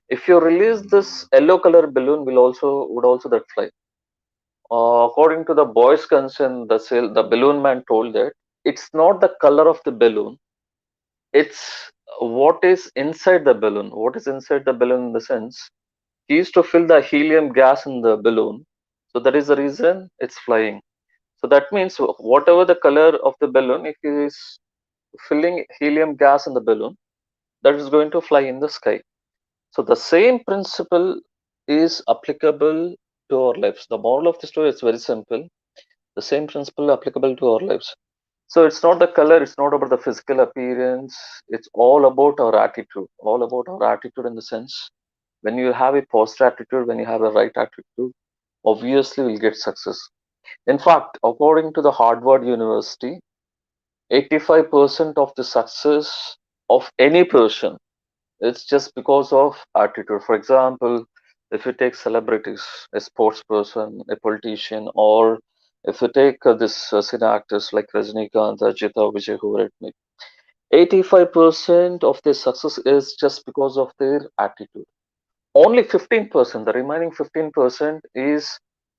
"If you release this yellow color balloon, would also that fly?" According to the boy's concern, the balloon man told that it's not the color of the balloon, it's what is inside the balloon. What is inside the balloon in the sense he used to fill the helium gas in the balloon, so that is the reason it's flying. So that means whatever the color of the balloon, if he is filling helium gas in the balloon, that is going to fly in the sky. So the same principle is applicable to our lives. The moral of the story is very simple. The same principle applicable to our lives. So it's not the color, it's not about the physical appearance, it's all about our attitude. All about our attitude in the sense when you have a positive attitude, when you have a right attitude, obviously you'll get success. In fact, according to the Harvard University, 85% of the success of any person, it's just because of attitude. For example, if you take celebrities, a sports person, a politician, or if you take this cine actors like Rajnikant, Ajita, Vijay, who were at me, 85% of their success is just because of their attitude. Only 15%, the remaining 15% is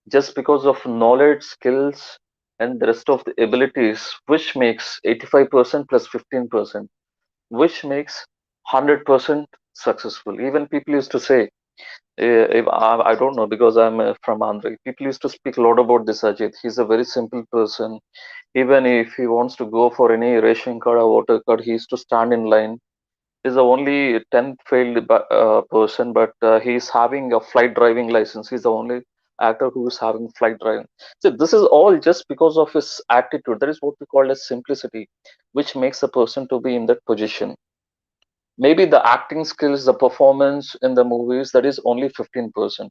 just because of knowledge, skills, and the rest of the abilities, which makes 85% plus 15%, which makes 100% successful. Even people used to say, if I don't know because I'm from Andhra. People used to speak a lot about this Ajit. He's a very simple person. Even if he wants to go for any ration card or voter card, he used to stand in line. He's the only 10th failed person, but he's having a flight driving license. He's the only actor who is having flight driving. So this is all just because of his attitude. That is what we call as simplicity, which makes a person to be in that position. Maybe the acting skills, the performance in the movies, that is only 15%.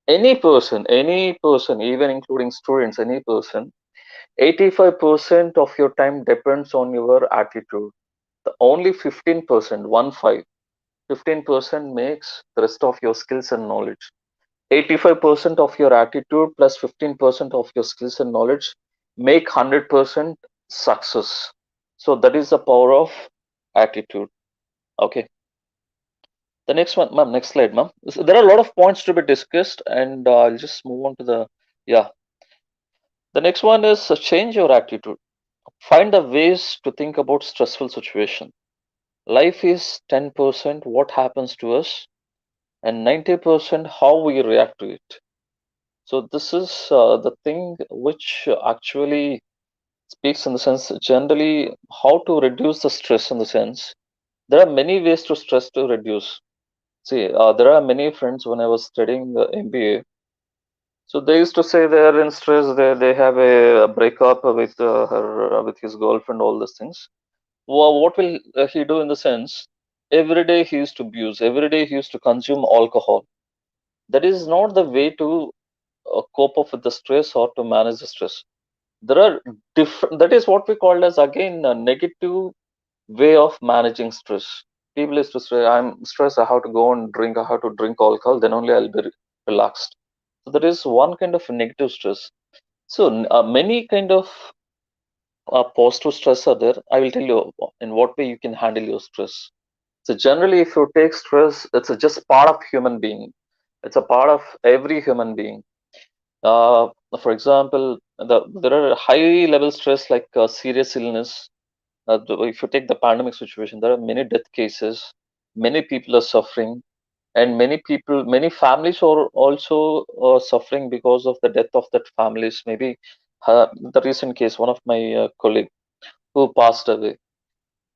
Any person, even including students, any person, 85% of your time depends on your attitude. The only 15%, 15% makes the rest of your skills and knowledge. 85% of your attitude plus 15% of your skills and knowledge make 100% success. So that is the power of attitude. Okay. The next one, ma'am, next slide, ma'am. So there are a lot of points to be discussed, and I'll just move on to yeah. The next one is change your attitude. Find the ways to think about stressful situation. Life is 10% what happens to us, and 90% how we react to it. So this is the thing which actually speaks in the sense generally how to reduce the stress in the sense there are many ways to stress to reduce. See, there are many friends when I was studying MBA. So they used to say they're in stress. They have a breakup with her with his girlfriend. All these things. Well, what will he do in the sense? Every day he used to abuse. Every day he used to consume alcohol. That is not the way to cope up with the stress or to manage the stress. There are different. That is what we call as again a negative way of managing stress. People used to say, "I'm stressed. I have to go and drink. I have to drink alcohol. Then only I'll be relaxed." So there is one kind of negative stress. So many kind of positive stress are there. I will tell you in what way you can handle your stress. So generally, if you take stress, it's just part of human being. It's a part of every human being. Uh, for example, there are high level stress like serious illness. If you take the pandemic situation, there are many death cases. Many people are suffering, and many families are also suffering because of the death of that families. Maybe the recent case, one of my colleague. who passed away,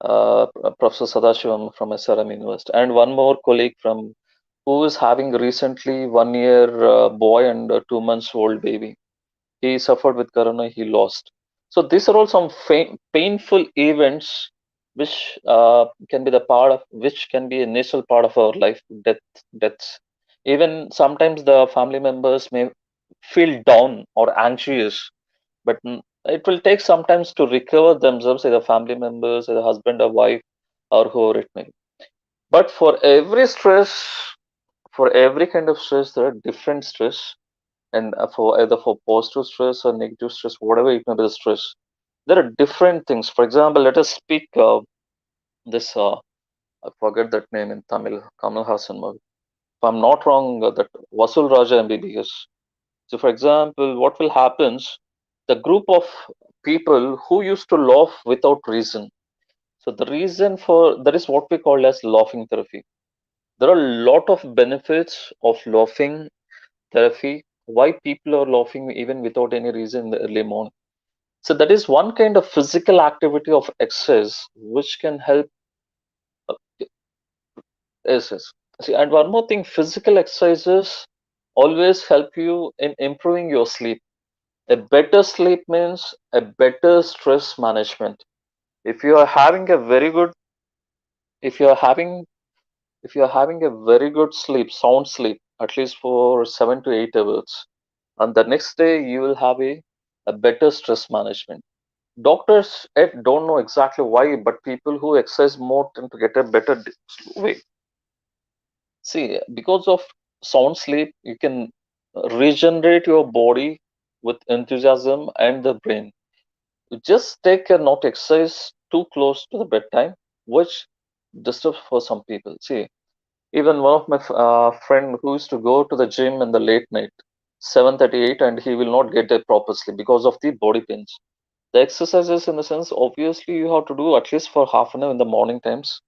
Professor Sadashivam from SRM University, and one more colleague from who is having recently 1 year boy and a 2 months old baby. He suffered with corona. He lost. So these are all some painful events which can be the part of which can be a natural part of our life. Deaths. Even sometimes the family members may feel down or anxious, but it will take some time to recover themselves, either family members, either husband or wife, or whoever it may be. But for every stress, for every kind of stress, there are different stress, and for either for positive stress or negative stress, whatever it may be the stress, there are different things. For example, let us speak this. I forget that name in Tamil. Kamal Hassan movie. If I'm not wrong, that Vasul Raja MBBS. So, for example, what will happens? The group of people who used to laugh without reason. So the reason for that is what we call as laughing therapy. There are a lot of benefits of laughing therapy. Why people are laughing even without any reason in the early morning. So that is one kind of physical activity of exercise which can help. uh, yes. See, and one more thing, physical exercises always help you in improving your sleep. A better sleep means a better stress management. If you are having a very good, if you are having, if you are having a very good sleep, sound sleep, at least for 7 to 8 hours, and the next day you will have a better stress management. Doctors don't know exactly why, but people who exercise more tend to get a better way. See, because of sound sleep, you can regenerate your body with enthusiasm and the brain. You just take care not to exercise too close to the bedtime, which disturbs for some people. See, even one of my friend who used to go to the gym in the late night, 7:38, and he will not get there proper sleep because of the body pains. The exercises, in the sense, obviously you have to do at least for half an hour in the morning times,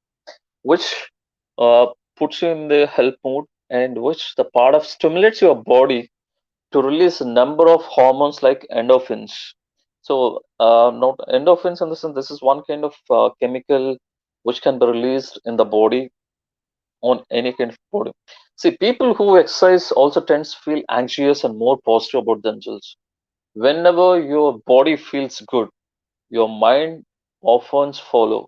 which uh, puts you in the health mood, and which the part of stimulates your body to release a number of hormones like endorphins. So, not endorphins in the sense, this is one kind of chemical which can be released in the body on any kind of body. See, people who exercise also tends to feel anxious and more positive about themselves. Whenever your body feels good, your mind often follow.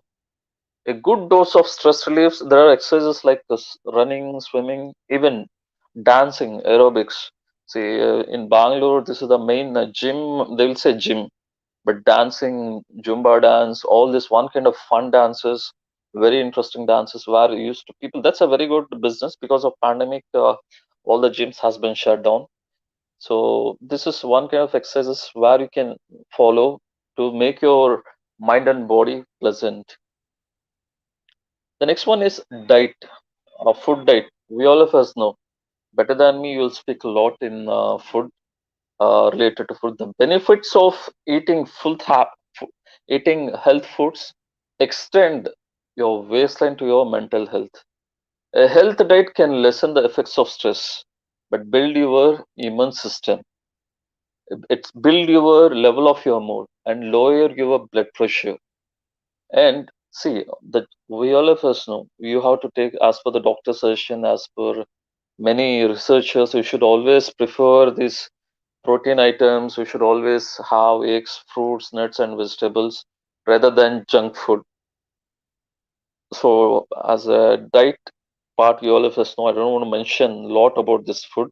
A good dose of stress reliefs. There are exercises like this, running, swimming, even dancing, aerobics. See, in Bangalore, this is the main gym. They will say gym, but dancing, Zumba dance, all this one kind of fun dances, very interesting dances where used to people. That's a very good business because of pandemic. All the gyms has been shut down. So this is one kind of exercises where you can follow to make your mind and body pleasant. The next one is diet, food diet. We all of us know better than me. You'll speak a lot in food related to food. The benefits of eating eating health foods extend your waistline to your mental health. A health diet can lessen the effects of stress, but build your immune system. It's build your level of your mood and lower your blood pressure. And see that we all of us know you have to take as per the doctor suggestion, as per many researchers, you should always prefer these protein items. We should always have eggs, fruits, nuts, and vegetables rather than junk food. So, as a diet part, you all of us know, I don't want to mention a lot about this food.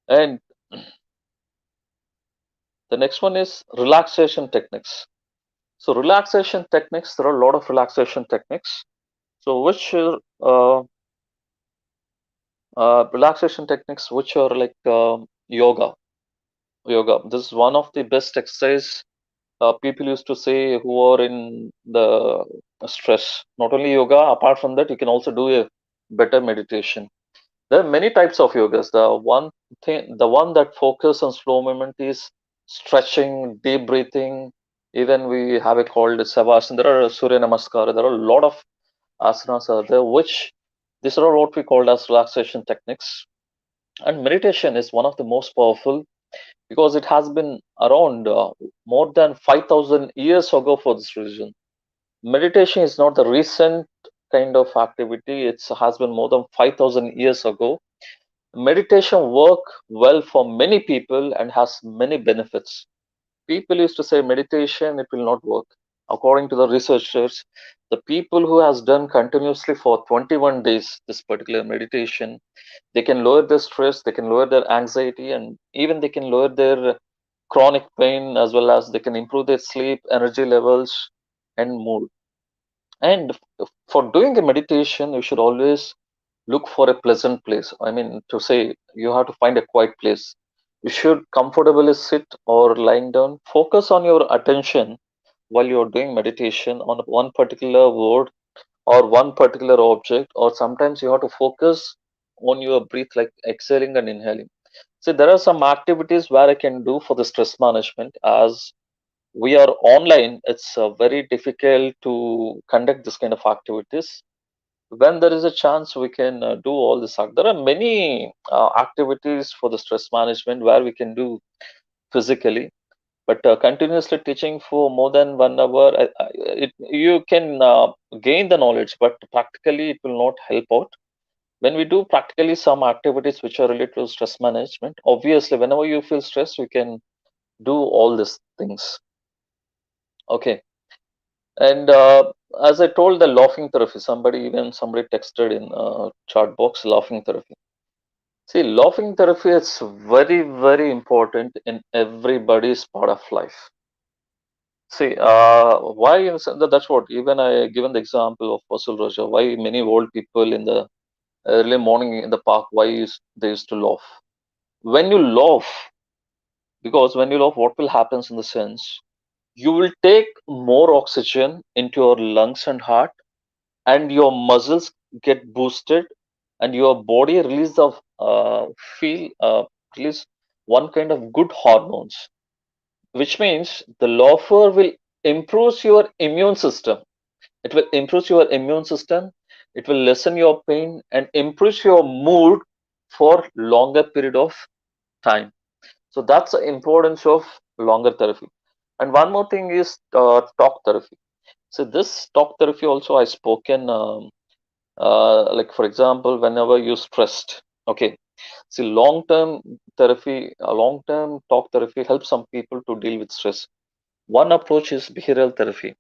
And the next one is relaxation techniques. So, relaxation techniques, there are a lot of relaxation techniques. So, which relaxation techniques, which are like yoga. Yoga. This is one of the best exercise people used to say who are in the stress. Not only yoga, apart from that, you can also do a better meditation. There are many types of yogas. The one that focus on slow movement is stretching, deep breathing. Even we have it called savasana. There are Surya Namaskar. There are a lot of asanas are there, which these are what we call as relaxation techniques. And meditation is one of the most powerful. because it has been around more than 5,000 years ago for this reason. Meditation is not the recent kind of activity. It has been more than 5,000 years ago. Meditation work well for many people and has many benefits. People used to say meditation, it will not work. According to the researchers, the people who has done continuously for 21 days this particular meditation, they can lower their stress, they can lower their anxiety, and even they can lower their chronic pain, as well as they can improve their sleep, energy levels, and mood. And for doing a meditation, you should always look for a pleasant place. I mean, to say, you have to find a quiet place. You should comfortably sit or lying down. Focus on your attention while you're doing meditation on one particular word or one particular object, or sometimes you have to focus on your breath, like exhaling and inhaling. See, there are some activities where I can do for the stress management. As we are online, it's very difficult to conduct this kind of activities. When there is a chance, we can do all this. There are many activities for the stress management where we can do physically, but continuously teaching for more than 1 hour, you can gain the knowledge, but practically it will not help out. When we do practically some activities which are related to stress management, obviously whenever you feel stressed, you can do all these things. Okay. And as I told, the laughing therapy, somebody texted in chat box, laughing therapy. See, laughing therapy is very, very important in everybody's part of life. See, why that's what, even I given the example of Fossil Roger, why many old people in the early morning in the park, they used to laugh. When you laugh, because when you laugh, what will happen in the sense, you will take more oxygen into your lungs and heart, and your muscles get boosted, and your body feel release one kind of good hormones, which means the laughter will improve your immune system. It will improve your immune system, it will lessen your pain and improve your mood for longer period of time. So that's the importance of longer therapy. And one more thing is talk therapy. So this talk therapy also I spoken, like for example, whenever you're stressed. Okay, see, long term talk therapy helps some people to deal with stress. One approach is behavioral therapy.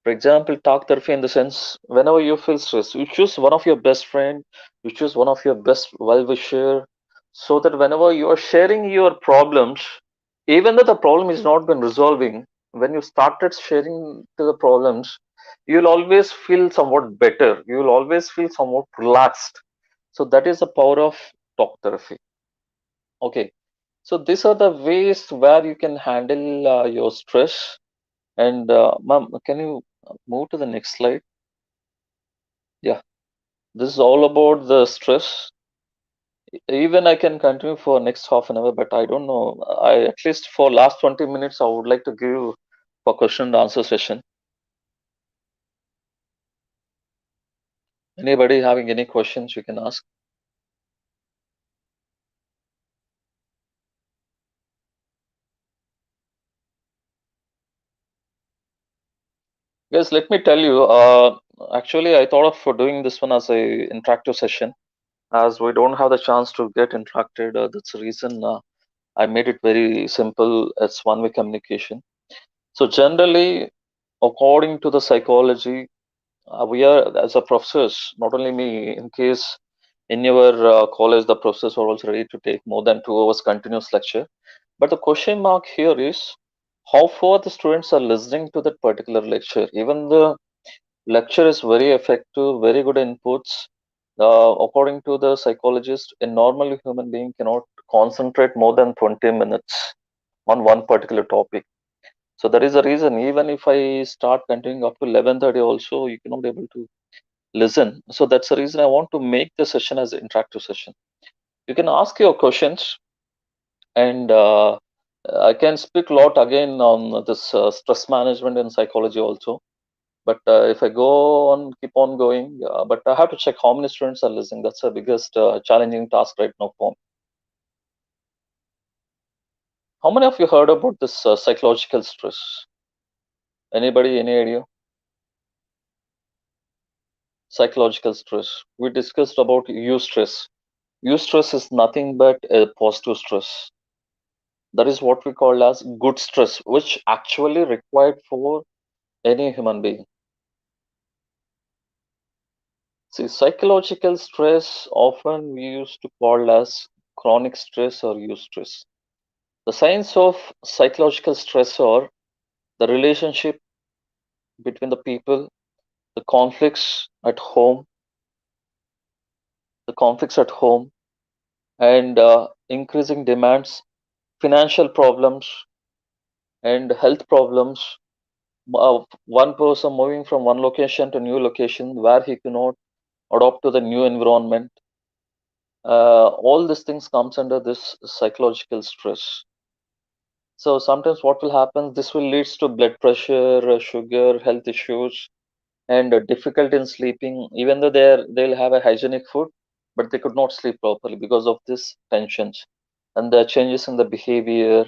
For example, talk therapy in the sense, whenever you feel stressed, you choose one of your best friend, you choose one of your best well-wisher, so that whenever you are sharing your problems, even though the problem is not been resolving, when you started sharing the problems, you'll always feel somewhat better. You'll always feel somewhat relaxed. So that is the power of talk therapy. Okay. So these are the ways where you can handle your stress. And ma'am, can you move to the next slide? Yeah, this is all about the stress. Even I can continue for next half an hour, but I don't know. I at least for last 20 minutes, I would like to give for question and answer session. Anybody having any questions, you can ask. Guys, let me tell you. Actually, I thought of for doing this one as a interactive session, as we don't have the chance to get interacted. That's the reason I made it very simple. It's one-way communication. So generally, according to the psychology, we are as a professors, not only me. In case in your college, the professors are also ready to take more than 2 hours continuous lecture. But the question mark here is how far the students are listening to that particular lecture. Even the lecture is very effective, very good inputs. According to the psychologist, a normal human being cannot concentrate more than 20 minutes on one particular topic. So that is the reason. Even if I start continuing up to 11:30, also you cannot able to listen. So that's the reason I want to make the session as an interactive session. You can ask your questions, and I can speak a lot again on this stress management and psychology also. But if I go on, keep on going, but I have to check how many students are listening. That's the biggest challenging task right now for me. How many of you heard about this psychological stress? Anybody, any idea? Psychological stress. We discussed about eustress. Eustress is nothing but a positive stress. That is what we call as good stress, which actually required for any human being. See, psychological stress often we used to call as chronic stress or eustress. The signs of psychological stress are the relationship between the people, the conflicts at home, and increasing demands, financial problems, and health problems. One person moving from one location to new location where he cannot adapt to the new environment. All these things comes under this psychological stress. So sometimes what will happen? This will leads to blood pressure, sugar, health issues, and difficulty in sleeping. Even though they'll have a hygienic food, but they could not sleep properly because of this tensions and the changes in the behavior.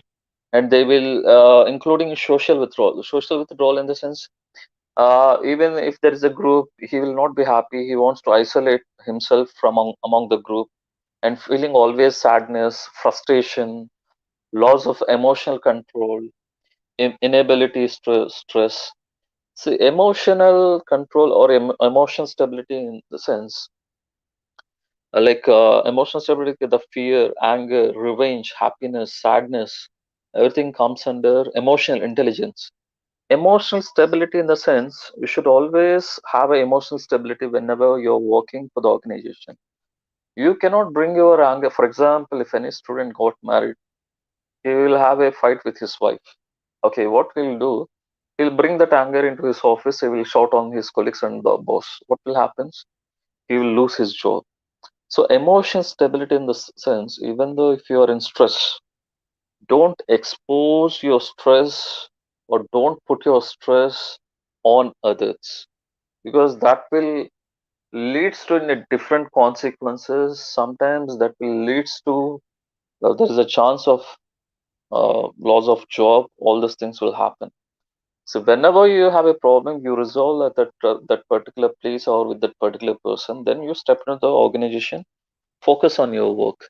And they will, including social withdrawal. Social withdrawal in the sense, even if there is a group, he will not be happy. He wants to isolate himself from among the group and feeling always sadness, frustration, loss of emotional control, inability stress. See, emotional control or emotional stability in the sense, emotional stability, the fear, anger, revenge, happiness, sadness, everything comes under emotional intelligence. Emotional stability in the sense, you should always have a emotional stability whenever you're working for the organization. You cannot bring your anger. For example, if any student got married, he will have a fight with his wife. Okay, what he'll do, he'll bring that anger into his office. He will shout on his colleagues and the boss. What will happen? He will lose his job. So emotion stability in the sense, even though if you are in stress, don't expose your stress or don't put your stress on others, because that will leads to different consequences. Sometimes that will leads to there is a chance of loss of job. All these things will happen. So whenever you have a problem, you resolve at that particular place or with that particular person. Then you step into the organization, focus on your work.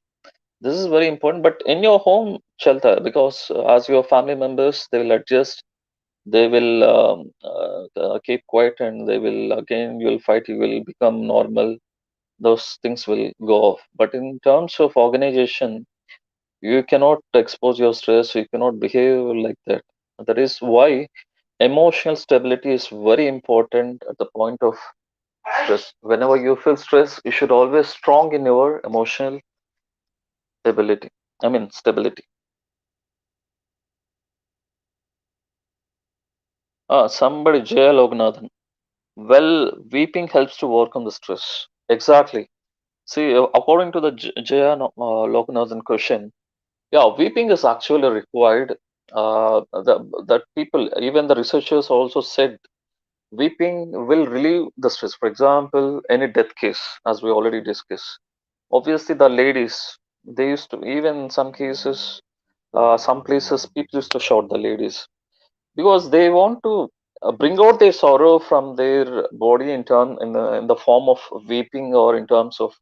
This is very important. But in your home shelter, because as your family members, they will adjust. They will keep quiet, and they will again. You will fight. You will become normal. Those things will go off. But in terms of organization, you cannot expose your stress. You cannot behave like that. That is why emotional stability is very important at the point of stress. Whenever you feel stress, you should always strong in your emotional stability. I mean stability. Somebody, Jaya Loganathan. Well, weeping helps to overcome the stress. Exactly. See, according to the Jaya Loganathan question, yeah, weeping is actually required. That people, even the researchers also said weeping will relieve the stress. For example, any death case, as we already discussed. Obviously, the ladies, they used to, even in some cases, some places, people used to shout the ladies because they want to bring out their sorrow from their body in the form of weeping or in terms of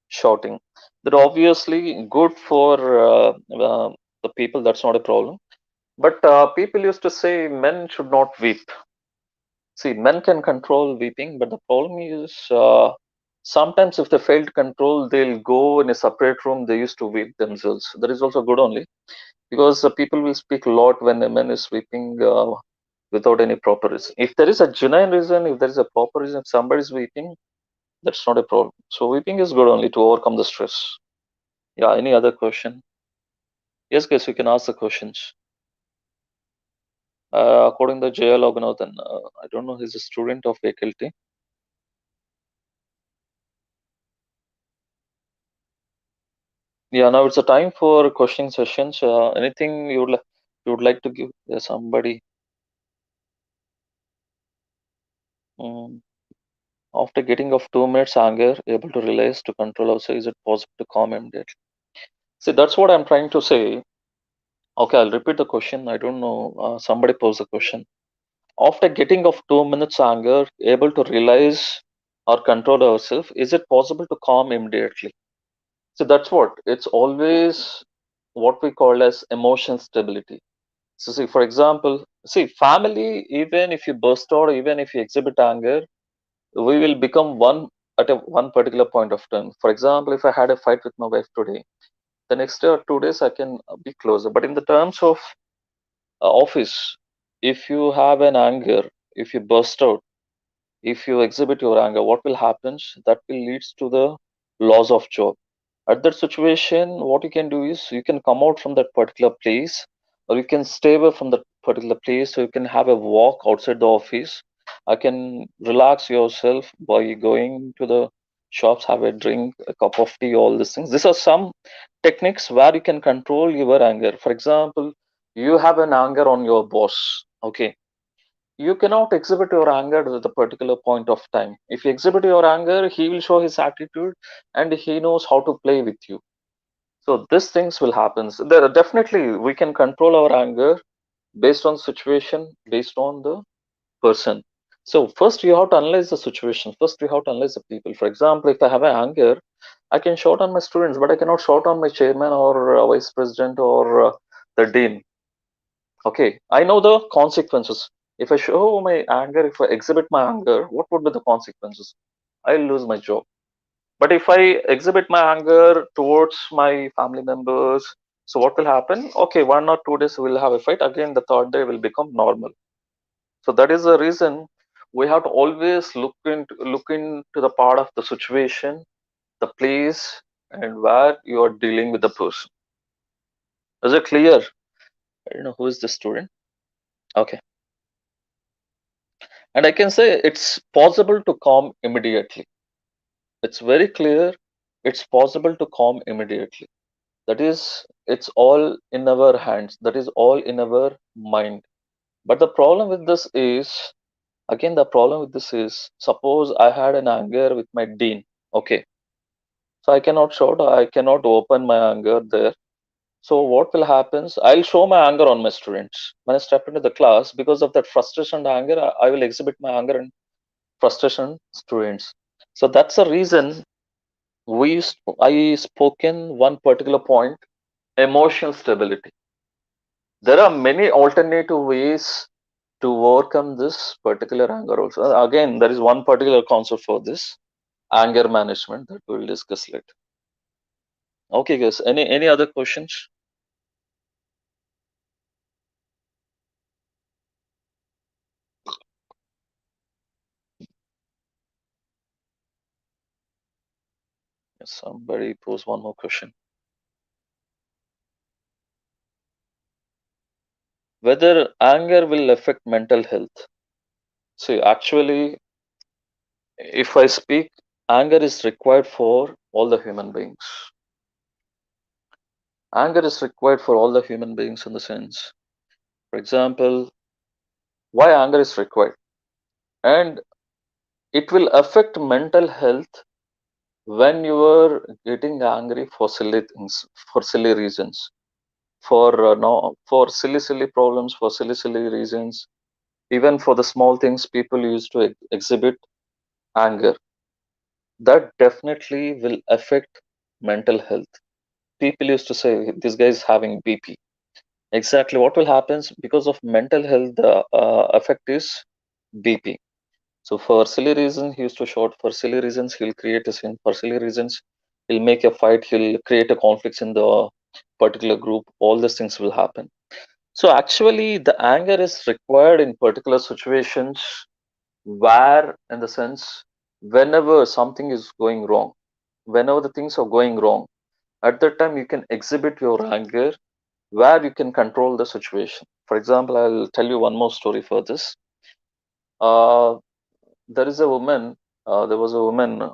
shouting. That obviously good for the people. That's not a problem. But people used to say men should not weep. See, men can control weeping, but the problem is sometimes if they fail to control, they'll go in a separate room. They used to weep themselves. That is also good only because people will speak a lot when a man is weeping without any proper reason. If there is a genuine reason, if there is a proper reason, if somebody is weeping, that's not a problem. So weeping is good only to overcome the stress. Yeah. Any other question? Yes, guys, you can ask the questions. According to Jaya Loganathan, I don't know, he's a student of faculty. Yeah, now it's a time for questioning sessions. Anything you would like to give somebody? Mm, After getting of 2 minutes anger, able to realize to control also, is it possible to calm immediately? See, that's what I'm trying to say. Okay, I'll repeat the question. I don't know. Somebody posed the question. After getting of 2 minutes anger, able to realize or control ourselves, is it possible to calm immediately? So that's what it's always what we call as emotion stability. So see, for example, see, family, even if you burst out, even if you exhibit anger, we will become one at a one particular point of time. For example, if I had a fight with my wife today, the next day or 2 days I can be closer. But in the terms of office, if you have an anger, if you burst out, if you exhibit your anger, what will happen? That will leads to the loss of job. At that situation, what you can do is you can come out from that particular place, or you can stay away from that particular place. So you can have a walk outside the office. I can relax yourself by going to the shops, have a drink, a cup of tea, all these things. These are some techniques where you can control your anger. For example, you have an anger on your boss. Okay, you cannot exhibit your anger at a particular point of time. If you exhibit your anger, he will show his attitude and he knows how to play with you. So these things will happen. So there are definitely we can control our anger based on situation, based on the person. So first you have to analyze the situation. First you have to analyze the people. For example, if I have an anger, I can shout on my students, but I cannot shout on my chairman or vice president or the dean. Okay, I know the consequences. If I show my anger, if I exhibit my anger, what would be the consequences? I'll lose my job. But if I exhibit my anger towards my family members, so what will happen? Okay, 1 or 2 days we'll have a fight. Again, the third day will become normal. So that is the reason we have to always look into the part of the situation, the place, and where you are dealing with the person. Is it clear? I don't know who is the student. Okay. And I can say it's possible to calm immediately. It's very clear. It's possible to calm immediately. That is, it's all in our hands. That is all in our mind. But the problem with this is, again, the problem with this is, suppose I had an anger with my dean. Okay. So I cannot shout, I cannot open my anger there. So what will happen? I'll show my anger on my students. When I step into the class, because of that frustration and anger, I will exhibit my anger and frustration students. So that's the reason I spoken one particular point, emotional stability. There are many alternative ways to overcome this particular anger also. Again, there is one particular concept for this anger management that we will discuss later. Okay, guys. Any other questions? Yes, somebody pose one more question. Whether anger will affect mental health. See, actually, if I speak, anger is required for all the human beings. Anger is required for all the human beings in the sense, for example, why anger is required. And it will affect mental health when you are getting angry for silly things, for silly reasons, for no, for silly problems, for silly reasons. Even for the small things, people used to exhibit anger. That definitely will affect mental health. People used to say this guy is having BP. Exactly what will happen because of mental health, the effect is BP. So for silly reasons, he used to shout. For silly reasons, he'll create a scene. For silly reasons, he'll make a fight. He'll create a conflict in the particular group. All these things will happen. So actually, the anger is required in particular situations where, in the sense, whenever something is going wrong, whenever the things are going wrong, at that time you can exhibit your anger where you can control the situation. For example, I'll tell you one more story for this. Uh, there is a woman, there was a woman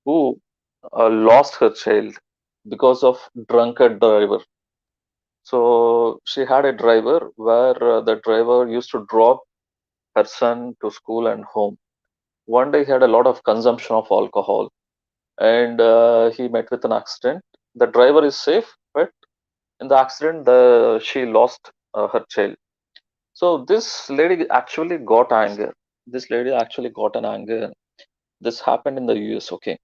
who lost her child because of drunkard driver. So she had a driver where the driver used to drop her son to school and home. One day he had a lot of consumption of alcohol and he met with an accident. The driver is safe, but In the accident, she lost her child. So this lady actually got anger. This lady actually got an anger. This happened in the US. Okay,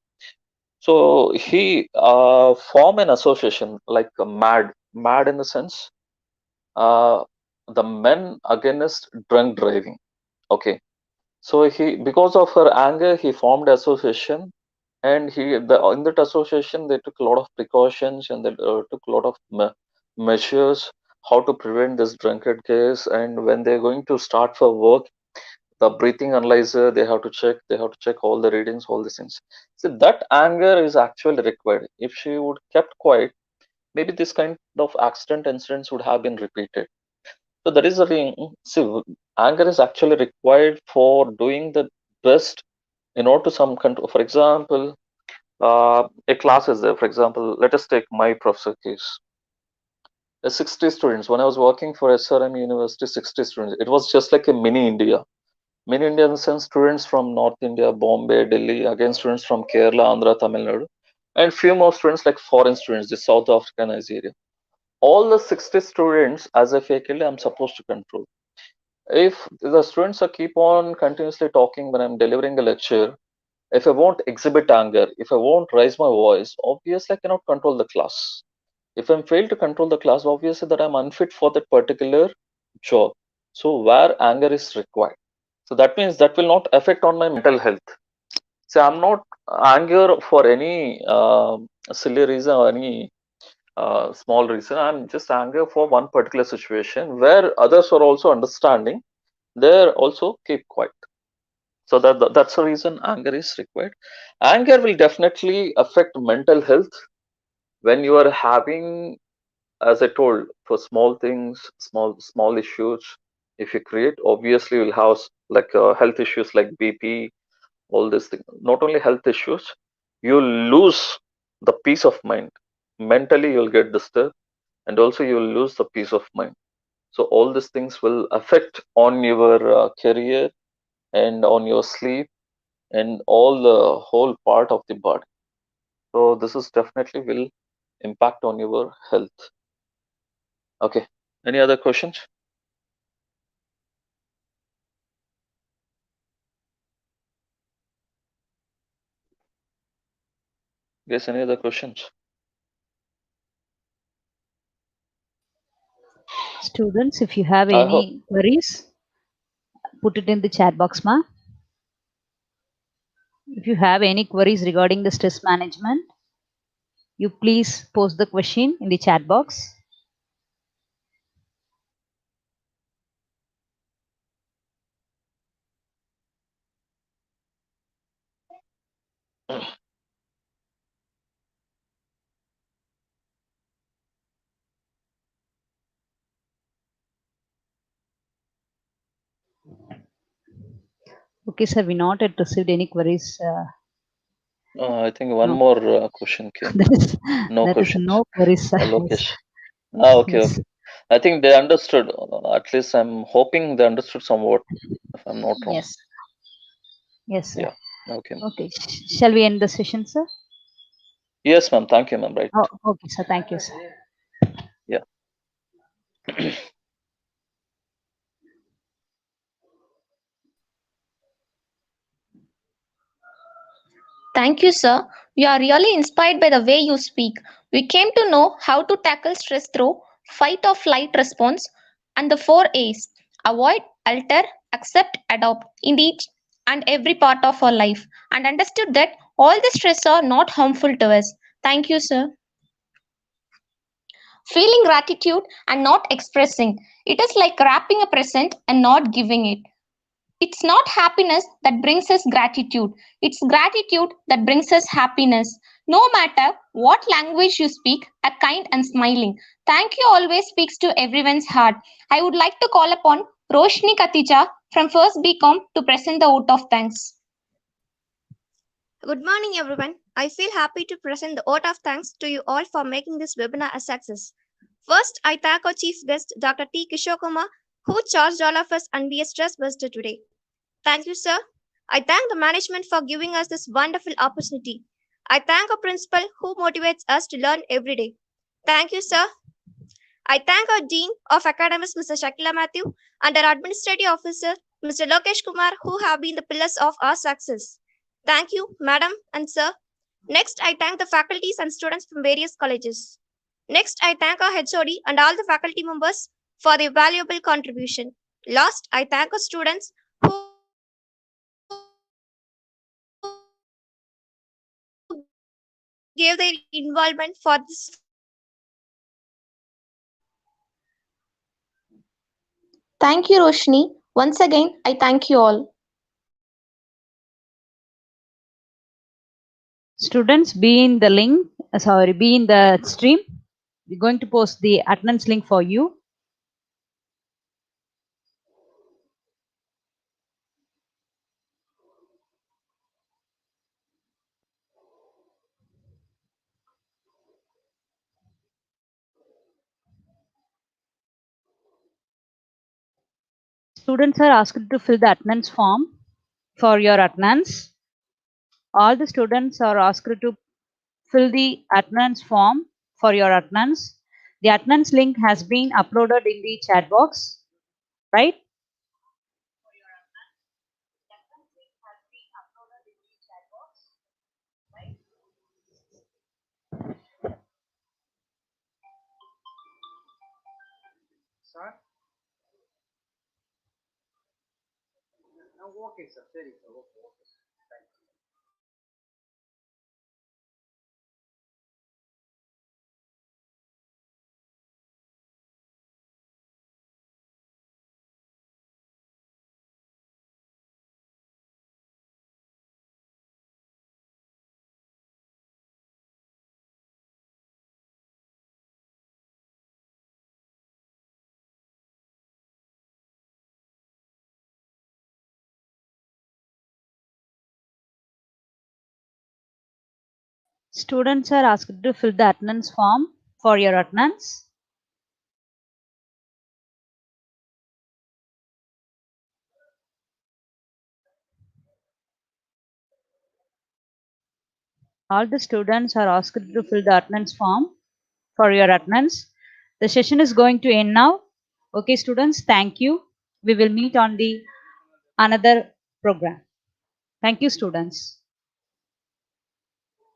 so he formed an association like a mad in the sense, uh, the men against drunk driving. Okay, so he, because of her anger, he formed association, and in that association they took a lot of precautions, and they took a lot of measures how to prevent this drunkard case. And when they're going to start for work, the breathing analyzer they have to check all the readings, all these things. So that anger is actually required. If she would kept quiet, maybe this kind of accident incidents would have been repeated. So that is the thing. See, anger is actually required for doing the best in order to some control. For example, a class is there. For example, let us take my professor case. 60 students. When I was working for SRM University, 60 students. It was just like a mini India. Many Indian students from North India, Bombay, Delhi, again students from Kerala, Andhra, Tamil Nadu, and few more students like foreign students, the South Africa, Nigeria. All the 60 students as a faculty, I'm supposed to control. If the students are keep on continuously talking when I'm delivering a lecture, if I won't exhibit anger, if I won't raise my voice, obviously I cannot control the class. If I'm failed to control the class, obviously that I'm unfit for that particular job. So where anger is required. So that means that will not affect on my mental health. So I'm not anger for any silly reason or any small reason. I'm just anger for one particular situation where others are also understanding. They're also keep quiet. So that's the reason anger is required. Anger will definitely affect mental health when you are having, as I told, for small things, small issues. If you create, obviously you'll have like health issues like BP, all these things. Not only health issues, you'll lose the peace of mind. Mentally, you'll get disturbed, and also you'll lose the peace of mind. So all these things will affect on your career and on your sleep and all the whole part of the body. So this is definitely will impact on your health. Okay. Any other questions? Yes. Any other questions? Students, if you have I hope. any queries, put it in the chat box, ma. If you have any queries regarding the stress management, you please post the question in the chat box. Okay, sir, we not yet received any queries. I think one No, more question came. that is No that is questions. no queries, sir. Yes, Lokesh. Okay, yes, okay. I think they understood. At least I'm hoping they understood somewhat, if I'm not wrong. yes, yes, sir. Yeah. Okay. Okay, shall we end the session, sir? Yes, ma'am. Thank you, ma'am. Right. Oh, okay, sir. Thank you, sir. Yeah. Thank you, sir. We are really inspired by the way you speak. We came to know how to tackle stress through fight or flight response and the 4 A's: avoid, alter, accept, adopt in each and every part of our life, and understood that all the stress are not harmful to us. Thank you, sir. Feeling gratitude and not expressing. It is like wrapping a present and not giving it. It's not happiness that brings us gratitude. It's gratitude that brings us happiness. No matter what language you speak, a kind and smiling. Thank you always speaks to everyone's heart. I would like to call upon Roshni Katija from First BCom to present the vote of thanks. Good morning, everyone. I feel happy to present the vote of thanks to you all for making this webinar a success. First, I thank our chief guest, Dr. T. Kishore Kumar, who charged all of us and be a stress buster today. Thank you, sir. I thank the management for giving us this wonderful opportunity. I thank our principal who motivates us to learn every day. Thank you, sir. I thank our Dean of Academics, Mr. Shakila Matthew, and our Administrative Officer, Mr. Lokesh Kumar, who have been the pillars of our success. Thank you, Madam and Sir. Next, I thank the faculties and students from various colleges. Next, I thank our HOD and all the faculty members for their valuable contribution. Last, I thank our students who gave their involvement for this wonderful Thank you, Roshni. Once again, I thank you all. Students, be in the link, be in the stream. We're going to post the attendance link for you. Students are asked to fill the attendance form for your attendance. All the students are asked to fill the attendance form for your attendance. The attendance link has been uploaded in the chat box, right? Students are asked to fill the attendance form for your attendance. All the students are asked to fill the attendance form for your attendance. The session is going to end now. Okay, students, thank you. We will meet on the another program. Thank you, students.